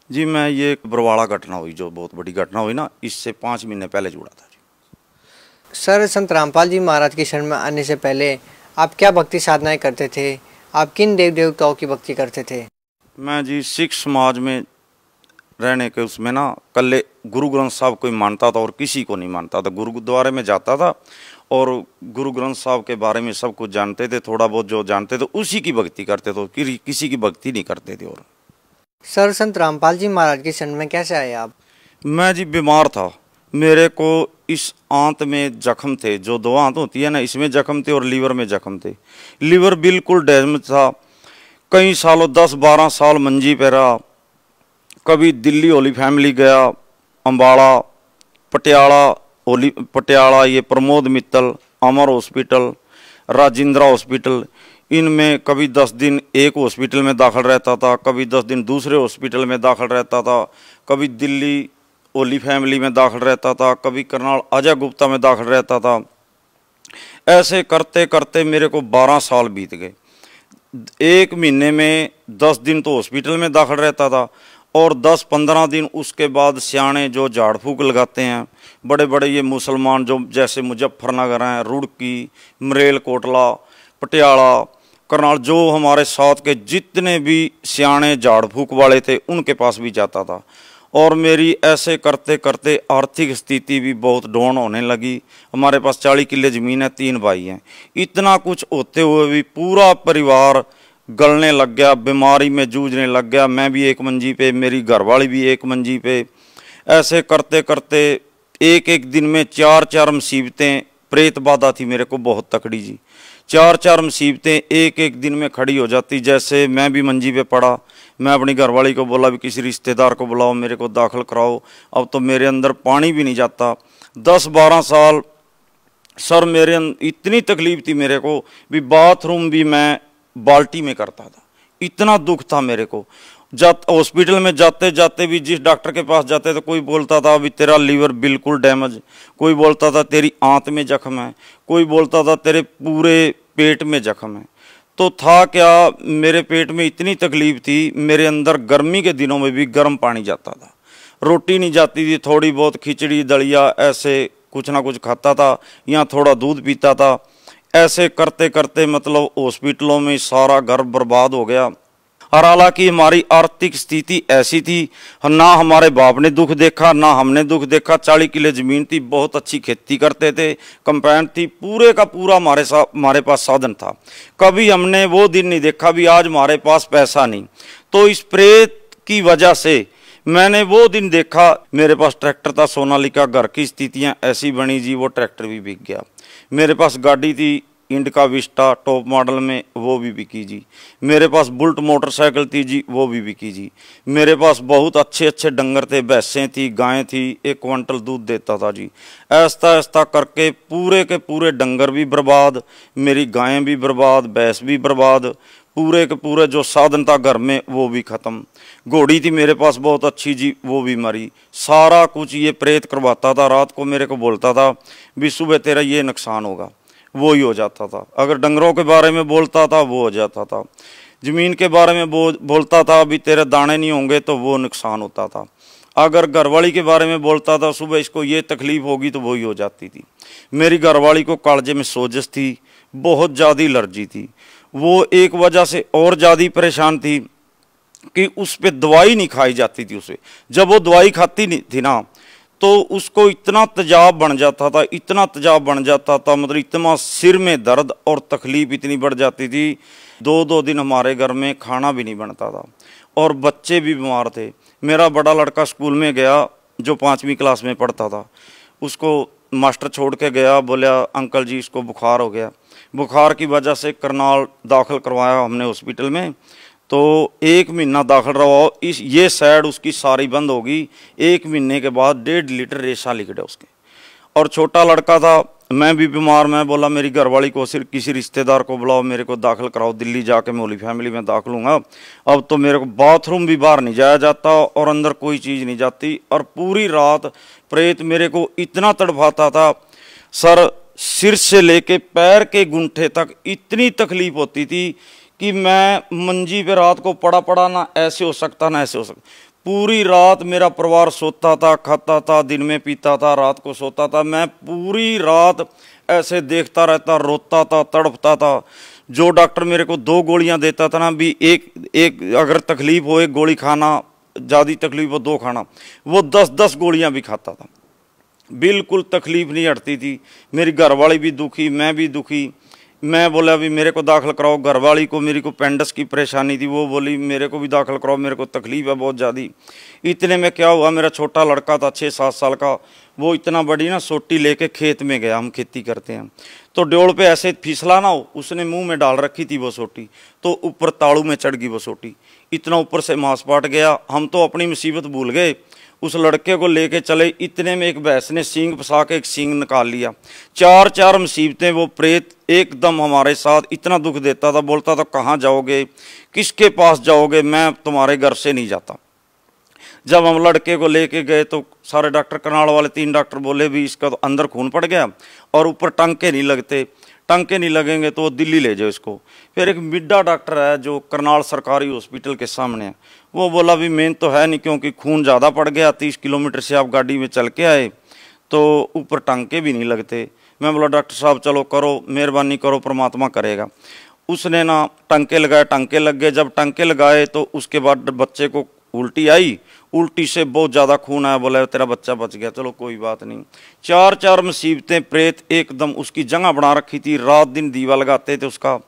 जी मैं ये बरवाड़ा घटना हुई जो बहुत बड़ी घटना हुई ना, इससे 5 महीने पहले जुड़ा था जी। सर संत रामपाल जी महाराज की शरण में आने से पहले आप क्या भक्ति साधनाएं करते थे? आप किन देव देवताओं की भक्ति करते थे? मैं जी सिख समाज में रहने के उसमें ना कल्ले गुरु ग्रंथ साहब को ही मानता था और किसी को नहीं मानता था। गुरुद्वारे में जाता था और गुरु ग्रंथ साहब के बारे में सब कुछ जानते थे, थोड़ा बहुत जो जानते थे उसी की भक्ति करते थे, किसी की भक्ति नहीं करते थे। और सर संत रामपाल जी महाराज की शरण में कैसे आए आप? मैं जी बीमार था, मेरे को इस आंत में जख्म थे, जो 2 आंत होती है ना, इसमें जख्म थे और लीवर में जख्म थे। लीवर बिल्कुल डैमेज था। कई सालों 10-12 साल मंजी पे रहा। कभी दिल्ली होली फैमिली गया, अम्बाड़ा, पटियाला ये प्रमोद मित्तल, अमर हॉस्पिटल, राजेंद्रा हॉस्पिटल, इनमें कभी 10 दिन एक हॉस्पिटल में दाखिल रहता था, कभी 10 दिन दूसरे हॉस्पिटल में दाखिल रहता था, कभी दिल्ली ओली फैमिली में दाखिल रहता था, कभी करनाल अजय गुप्ता में दाखिल रहता था। ऐसे करते करते मेरे को 12 साल बीत गए। 1 महीने में 10 दिन तो हॉस्पिटल में दाखिल रहता था और 10-15 दिन उसके बाद सियाने जो झाड़ फूक लगाते हैं, बड़े बड़े ये मुसलमान जो जैसे मुजफ्फरनगर हैं, रुड़की, मरेल कोटला, पटियाला, करनाल, जो हमारे साथ के जितने भी सियाने झाड़ फूक वाले थे उनके पास भी जाता था। और मेरी ऐसे करते करते आर्थिक स्थिति भी बहुत डाउन होने लगी। हमारे पास 40 किले ज़मीन है, 3 भाई हैं। इतना कुछ होते हुए भी पूरा परिवार गलने लग गया, बीमारी में जूझने लग गया। मैं भी एक मंजी पे, मेरी घरवाली भी एक मंजी पे। ऐसे करते करते एक दिन में 4-4 मुसीबतें, प्रेत बाधा थी मेरे को बहुत तकड़ी जी। 4-4 मुसीबतें एक दिन में खड़ी हो जाती। जैसे मैं भी मंजी पे पड़ा, मैं अपनी घरवाली को बोला भी किसी रिश्तेदार को बुलाओ, मेरे को दाखिल कराओ। अब तो मेरे अंदर पानी भी नहीं जाता। 10-12 साल सर मेरे इतनी तकलीफ थी मेरे को भी, बाथरूम भी मैं बाल्टी में करता था, इतना दुख था मेरे को। हॉस्पिटल में जाते जाते भी जिस डॉक्टर के पास जाते तो कोई बोलता था अभी तेरा लीवर बिल्कुल डैमेज, कोई बोलता था तेरी आंत में जख्म है, कोई बोलता था तेरे पूरे पेट में जख्म है। तो था क्या, मेरे पेट में इतनी तकलीफ थी, मेरे अंदर गर्मी के दिनों में भी गर्म पानी जाता था, रोटी नहीं जाती थी, थोड़ी बहुत खिचड़ी दलिया ऐसे कुछ ना कुछ खाता था या थोड़ा दूध पीता था। ऐसे करते करते मतलब हॉस्पिटलों में सारा घर बर्बाद हो गया। और हालांकि हमारी आर्थिक स्थिति ऐसी थी, ना हमारे बाप ने दुख देखा ना हमने दुख देखा। 40 किले ज़मीन थी, बहुत अच्छी खेती करते थे, कंपाउंड थी, पूरे का पूरा हमारे पास साधन था। कभी हमने वो दिन नहीं देखा भी आज हमारे पास पैसा नहीं। तो इस प्रेत की वजह से मैंने वो दिन देखा। मेरे पास ट्रैक्टर था सोनालिका, घर की स्थितियाँ ऐसी बनी जी, वो ट्रैक्टर भी बिक गया। मेरे पास गाड़ी थी इंडिका विस्टा टॉप मॉडल में, वो भी बिकी जी। मेरे पास बुल्ट मोटरसाइकिल थी जी, वो भी बिकी जी। मेरे पास बहुत अच्छे अच्छे डंगर थे, भैंसें थी, गायें थी, 1 क्विंटल दूध देता था जी। ऐसा ऐसा करके पूरे के पूरे डंगर भी बर्बाद, मेरी गायें भी बर्बाद, भैंस भी बर्बाद, पूरे के पूरे जो साधन था घर में वो भी खत्म। घोड़ी थी मेरे पास बहुत अच्छी जी, वो भी मरी। सारा कुछ ये प्रेत करवाता था। रात को मेरे को बोलता था भी सुबह तेरा ये नुकसान होगा, वो ही हो जाता था। अगर डंगरों के बारे में बोलता था वो हो जाता था। ज़मीन के बारे में बोलता था भी तेरे दाने नहीं होंगे तो वो नुकसान होता था। अगर घरवाली के बारे में बोलता था सुबह इसको ये तकलीफ होगी तो वही हो जाती थी। मेरी घरवाली को कालजे में सोजश थी, बहुत ज़्यादा एलर्जी थी। वो एक वजह से और ज़्यादा परेशान थी कि उस पर दवाई नहीं खाई जाती थी उसे। जब वो दवाई खाती नहीं थी ना तो उसको इतना तेजाब बन जाता था, इतना तेजाब बन जाता था, मतलब इतना सिर में दर्द और तकलीफ इतनी बढ़ जाती थी। 2-2 दिन हमारे घर में खाना भी नहीं बनता था और बच्चे भी बीमार थे। मेरा बड़ा लड़का स्कूल में गया जो 5वीं क्लास में पढ़ता था, उसको मास्टर छोड़ के गया, बोला अंकल जी इसको बुखार हो गया। बुखार की वजह से करनाल दाखिल करवाया हमने हॉस्पिटल में, तो 1 महीना दाखिल रहा। ये साइड उसकी सारी बंद होगी। 1 महीने के बाद 1.5 लीटर रेशा लिकड़े उसके। और छोटा लड़का था, मैं भी बीमार। मैं बोला मेरी घरवाली को सिर्फ किसी रिश्तेदार को बुलाओ, मेरे को दाखिल कराओ दिल्ली जाके, मैं होली फैमिली में दाखिल हूँगा। अब तो मेरे को बाथरूम भी बाहर नहीं जाया जाता और अंदर कोई चीज़ नहीं जाती। और पूरी रात प्रेत मेरे को इतना तड़पाता था, सर सिर से लेके पैर के गुंठे तक इतनी तकलीफ होती थी कि मैं मंजी पे रात को पड़ा ना ऐसे हो सकता ना ऐसे हो सकता। पूरी रात मेरा परिवार सोता था, खाता था, दिन में पीता था, रात को सोता था। मैं पूरी रात ऐसे देखता रहता, रोता था, तड़पता था। जो डॉक्टर मेरे को 2 गोलियां देता था ना, भी एक अगर तकलीफ हो 1 गोली खाना, ज़्यादा तकलीफ हो 2 खाना, वो 10-10 गोलियां भी खाता था। बिल्कुल तकलीफ नहीं हटती थी। मेरी घरवाली भी दुखी, मैं भी दुखी। मैं बोला अभी मेरे को दाखिल कराओ। घरवाली को मेरी को पेंडस की परेशानी थी, वो बोली मेरे को भी दाखिल कराओ, मेरे को तकलीफ है बहुत ज़्यादा। इतने में क्या हुआ, मेरा छोटा लड़का था 6-7 साल का, वो इतना बड़ी ना सोटी लेके खेत में गया, हम खेती करते हैं, तो ड्योड़ पे ऐसे फिसला ना हो, उसने मुंह में डाल रखी थी वो सोटी, तो ऊपर ताड़ू में चढ़ गई वो सोटी। इतना ऊपर से मांस पाट गया। हम तो अपनी मुसीबत भूल गए, उस लड़के को लेके चले। इतने में एक भैंस ने सींग फंसा के एक सींग निकाल लिया। 4 मुसीबतें। वो प्रेत एकदम हमारे साथ इतना दुख देता था, बोलता था कहाँ जाओगे, किसके पास जाओगे, मैं तुम्हारे घर से नहीं जाता। जब हम लड़के को लेके गए तो सारे डॉक्टर, करनाल वाले 3 डॉक्टर बोले भी इसका तो अंदर खून पड़ गया और ऊपर टांके नहीं लगते, टांके नहीं लगेंगे तो दिल्ली ले जाओ इसको। फिर एक मिड्डा डॉक्टर है जो करनाल सरकारी हॉस्पिटल के सामने है, वो बोला भी मेन तो है नहीं क्योंकि खून ज़्यादा पड़ गया, 30 किलोमीटर से आप गाड़ी में चल के आए तो ऊपर टांके भी नहीं लगते। मैं बोला डॉक्टर साहब चलो करो, मेहरबानी करो, परमात्मा करेगा। उसने ना टांके लगाए, टांके लग गए। जब टांके लगाए तो उसके बाद बच्चे को उल्टी आई, उल्टी से बहुत ज़्यादा खून आया। बोला तेरा बच्चा बच गया, चलो कोई बात नहीं। 4 मुसीबतें। प्रेत एकदम उसकी जगह बना रखी थी, रात दिन दीवा लगाते थे उसका,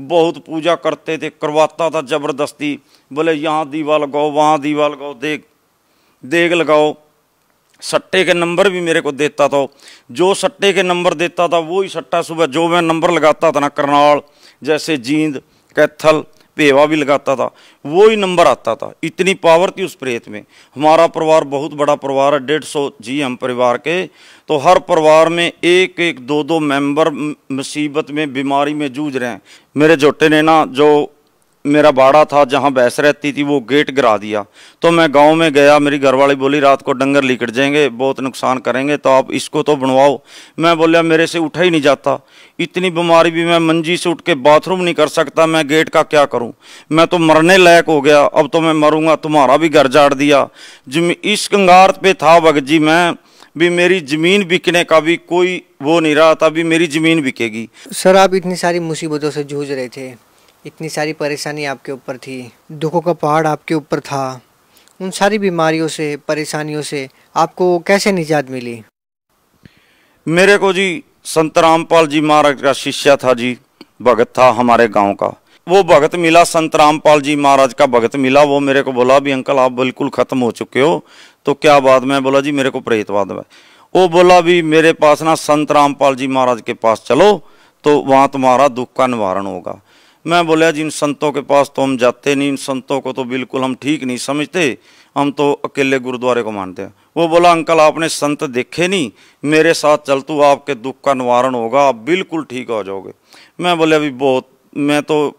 बहुत पूजा करते थे, करवाता था ज़बरदस्ती। बोले यहाँ दीवा लगाओ, वहाँ दीवा लगाओ, देग लगाओ। सट्टे के नंबर भी मेरे को देता था। जो सट्टे के नंबर देता था वही सट्टा सुबह जो मैं नंबर लगाता था ना, करनाल जैसे जींद, कैथल, पेवा भी लगाता था, वो ही नंबर आता था। इतनी पावर थी उस प्रेत में। हमारा परिवार बहुत बड़ा परिवार है, 150 जी हम परिवार के, तो हर परिवार में 1-1, 2-2 मेंबर मुसीबत में, बीमारी में जूझ रहे हैं। मेरे जोटे ने ना, जो मेरा बाड़ा था जहाँ भैंस रहती थी, वो गेट गिरा दिया। तो मैं गांव में गया, मेरी घरवाली बोली रात को डंगर लिकट जाएंगे, बहुत नुकसान करेंगे, तो आप इसको तो बनवाओ। मैं बोलिया मेरे से उठा ही नहीं जाता, इतनी बीमारी भी, मैं मंजी से उठ के बाथरूम नहीं कर सकता, मैं गेट का क्या करूं, मैं तो मरने लायक हो गया, अब तो मैं मरूंगा, तुम्हारा भी घर जाड़ दिया। इस कंगार पे था भगत जी मैं भी, मेरी ज़मीन बिकने का भी कोई वो नहीं रहा था, भी मेरी ज़मीन बिकेगी। सर आप इतनी सारी मुसीबतों से जूझ रहे थे, इतनी सारी परेशानी आपके ऊपर थी, दुखों का पहाड़ आपके ऊपर था, उन सारी बीमारियों से, परेशानियों से आपको कैसे निजात मिली? मेरे को जी संत रामपाल जी महाराज का शिष्य था जी, भगत था हमारे गांव का, वो भगत मिला, संत रामपाल जी महाराज का भगत मिला। वो मेरे को बोला भी अंकल आप बिल्कुल ख़त्म हो चुके हो, तो क्या बात? मैं बोला जी मेरे को प्रेतवाद है। वो बोला भी मेरे पास ना संत रामपाल जी महाराज के पास चलो, तो वहाँ तुम्हारा दुख का निवारण होगा। मैं बोला जी इन संतों के पास तो हम जाते नहीं, इन संतों को तो बिल्कुल हम ठीक नहीं समझते, हम तो अकेले गुरुद्वारे को मानते हैं। वो बोला अंकल आपने संत देखे नहीं, मेरे साथ चल तू, आपके दुख का निवारण होगा, आप बिल्कुल ठीक हो जाओगे। मैं बोले अभी बहुत, मैं तो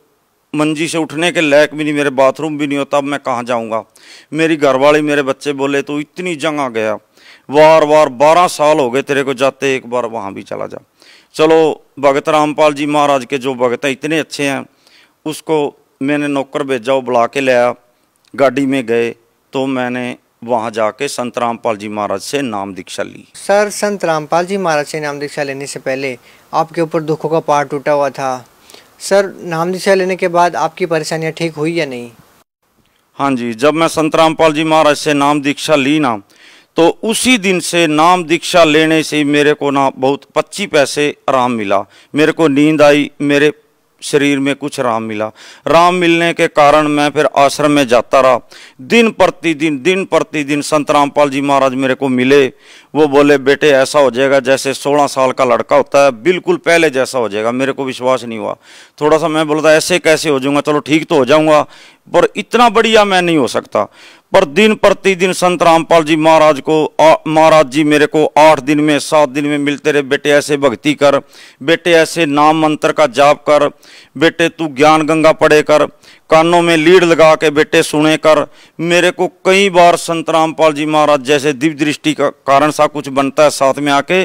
मंजी से उठने के लायक भी नहीं, मेरे बाथरूम भी नहीं होता, अब मैं कहाँ जाऊँगा। मेरी घरवाली मेरे बच्चे बोले तो इतनी जंग आ गया, बार बार 12 साल हो गए तेरे को जाते, एक बार वहाँ भी चला जा। चलो भगत रामपाल जी महाराज के जो भगत हैं इतने अच्छे हैं, उसको मैंने नौकर भेजा, वो बुला के लाया, गाड़ी में गए तो मैंने वहाँ जाके संत रामपाल जी महाराज से नाम दीक्षा ली। सर, संत रामपाल जी महाराज से नाम दीक्षा लेने से पहले आपके ऊपर दुखों का पहाड़ टूटा हुआ था। सर, नाम दीक्षा लेने के बाद आपकी परेशानियाँ ठीक हुई या नहीं? हाँ जी, जब मैं संत रामपाल जी महाराज से नाम दीक्षा ली ना, तो उसी दिन से नाम दीक्षा लेने से मेरे को ना बहुत 25 पैसे आराम मिला, मेरे को नींद आई, मेरे शरीर में कुछ आराम मिला। आराम मिलने के कारण मैं फिर आश्रम में जाता रहा। दिन प्रतिदिन संत रामपाल जी महाराज मेरे को मिले। वो बोले बेटे ऐसा हो जाएगा जैसे 16 साल का लड़का होता है, बिल्कुल पहले जैसा हो जाएगा। मेरे को विश्वास नहीं हुआ, थोड़ा सा मैं बोलता ऐसे कैसे हो जाऊंगा, चलो ठीक तो हो जाऊंगा, पर इतना बढ़िया मैं नहीं हो सकता। पर दिन प्रतिदिन संत रामपाल जी महाराज जी मेरे को 8 दिन में 7 दिन में मिलते रहे। बेटे ऐसे भक्ति कर, बेटे ऐसे नाम मंत्र का जाप कर, बेटे तू ज्ञान गंगा पढ़े कर, कानों में लीड लगा के बेटे सुने कर। मेरे को कई बार संत रामपाल जी महाराज जैसे दिव्य दृष्टि का कारण सा कुछ बनता है साथ में आके,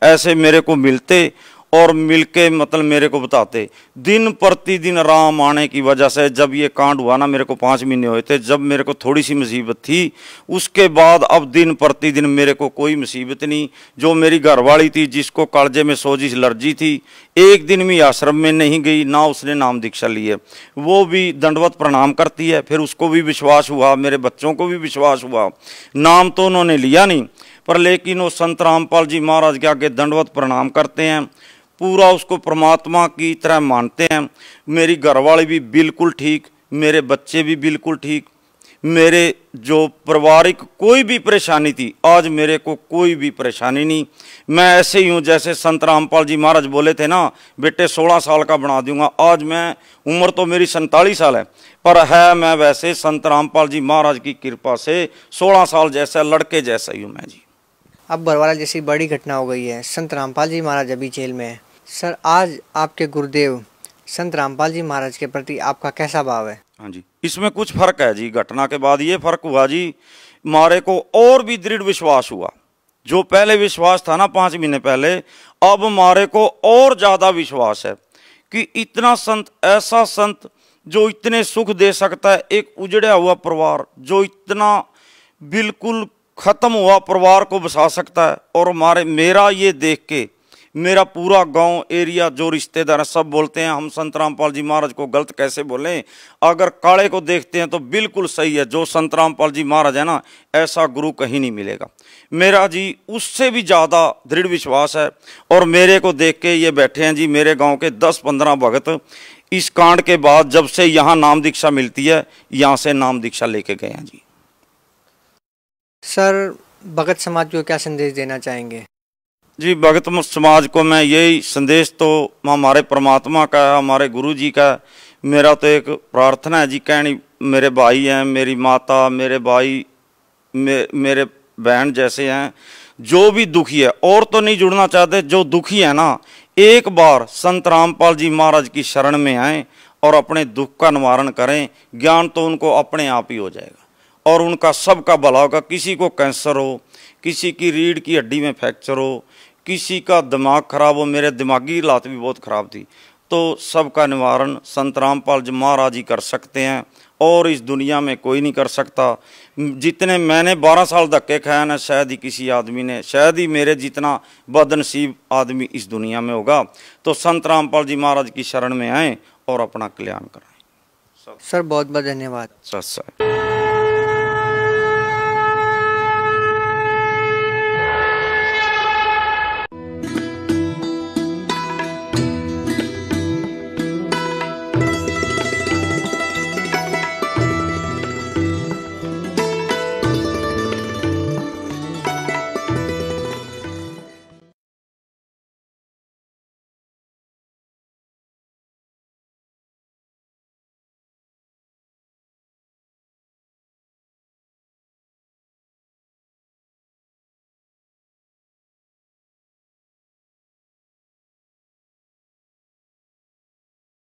ऐसे मेरे को मिलते और मिलके मतलब मेरे को बताते। दिन प्रतिदिन राम आने की वजह से जब ये कांड हुआ ना, मेरे को 5 महीने हुए थे, जब मेरे को थोड़ी सी मुसीबत थी, उसके बाद अब दिन प्रतिदिन मेरे को कोई मुसीबत नहीं। जो मेरी घरवाली थी जिसको कालजे में सोजिश एलर्जी थी, एक दिन भी आश्रम में नहीं गई, ना उसने नाम दीक्षा ली है, वो भी दंडवत प्रणाम करती है। फिर उसको भी विश्वास हुआ, मेरे बच्चों को भी विश्वास हुआ। नाम तो उन्होंने लिया नहीं, पर लेकिन वो संत रामपाल जी महाराज के आगे दंडवत प्रणाम करते हैं, पूरा उसको परमात्मा की तरह मानते हैं। मेरी घरवाली भी बिल्कुल ठीक, मेरे बच्चे भी बिल्कुल ठीक, मेरे जो पारिवारिक कोई भी परेशानी थी, आज मेरे को कोई भी परेशानी नहीं। मैं ऐसे ही हूँ जैसे संत रामपाल जी महाराज बोले थे ना, बेटे 16 साल का बना दूंगा। आज मैं, उम्र तो मेरी 47 साल है, पर है मैं वैसे संत रामपाल जी महाराज की कृपा से 16 साल जैसा लड़के जैसा ही हूँ मैं जी। अब बरवाला जैसी बड़ी घटना हो गई है, संत रामपाल जी महाराज अभी जेल में है। सर, आज आपके गुरुदेव संत रामपाल जी महाराज के प्रति आपका कैसा भाव है? हाँ जी, इसमें कुछ फर्क है जी। घटना के बाद ये फर्क हुआ जी, मारे को और भी दृढ़ विश्वास हुआ। जो पहले विश्वास था ना 5 महीने पहले, अब मारे को और ज्यादा विश्वास है कि इतना संत, ऐसा संत जो इतने सुख दे सकता है। एक उजड़ा हुआ परिवार जो इतना बिल्कुल खत्म हुआ परिवार को बसा सकता है। और मेरा ये देख के मेरा पूरा गांव एरिया जो रिश्तेदार हैं सब बोलते हैं हम संत रामपाल जी महाराज को गलत कैसे बोलें। अगर काले को देखते हैं तो बिल्कुल सही है, जो संत रामपाल जी महाराज है ना, ऐसा गुरु कहीं नहीं मिलेगा। मेरा जी उससे भी ज़्यादा दृढ़ विश्वास है। और मेरे को देख के ये बैठे हैं जी मेरे गाँव के 10-15 भगत। इस कांड के बाद जब से यहाँ नाम दीक्षा मिलती है, यहाँ से नाम दीक्षा लेके गए हैं जी। सर, भगत समाज को क्या संदेश देना चाहेंगे? जी, भगत समाज को मैं यही संदेश, तो हमारे परमात्मा का है, हमारे गुरु जी का। मेरा तो एक प्रार्थना है जी, कहनी मेरे भाई हैं, मेरी माता, मेरे भाई, मेरे बहन जैसे हैं, जो भी दुखी है, और तो नहीं जुड़ना चाहते, जो दुखी है ना, एक बार संत रामपाल जी महाराज की शरण में आए और अपने दुख का निवारण करें। ज्ञान तो उनको अपने आप ही हो जाएगा और उनका सबका भला होगा। किसी को कैंसर हो, किसी की रीढ़ की हड्डी में फ्रैक्चर हो, किसी का दिमाग खराब हो, मेरे दिमागी हालत भी बहुत ख़राब थी, तो सबका निवारण संत रामपाल जी महाराज ही कर सकते हैं और इस दुनिया में कोई नहीं कर सकता। जितने मैंने 12 साल धक्के खाया ना, शायद ही किसी आदमी ने, शायद ही मेरे जितना बदनसीब आदमी इस दुनिया में होगा। तो संत रामपाल जी महाराज की शरण में आए और अपना कल्याण कराएं। सर, बहुत बहुत धन्यवाद। सच।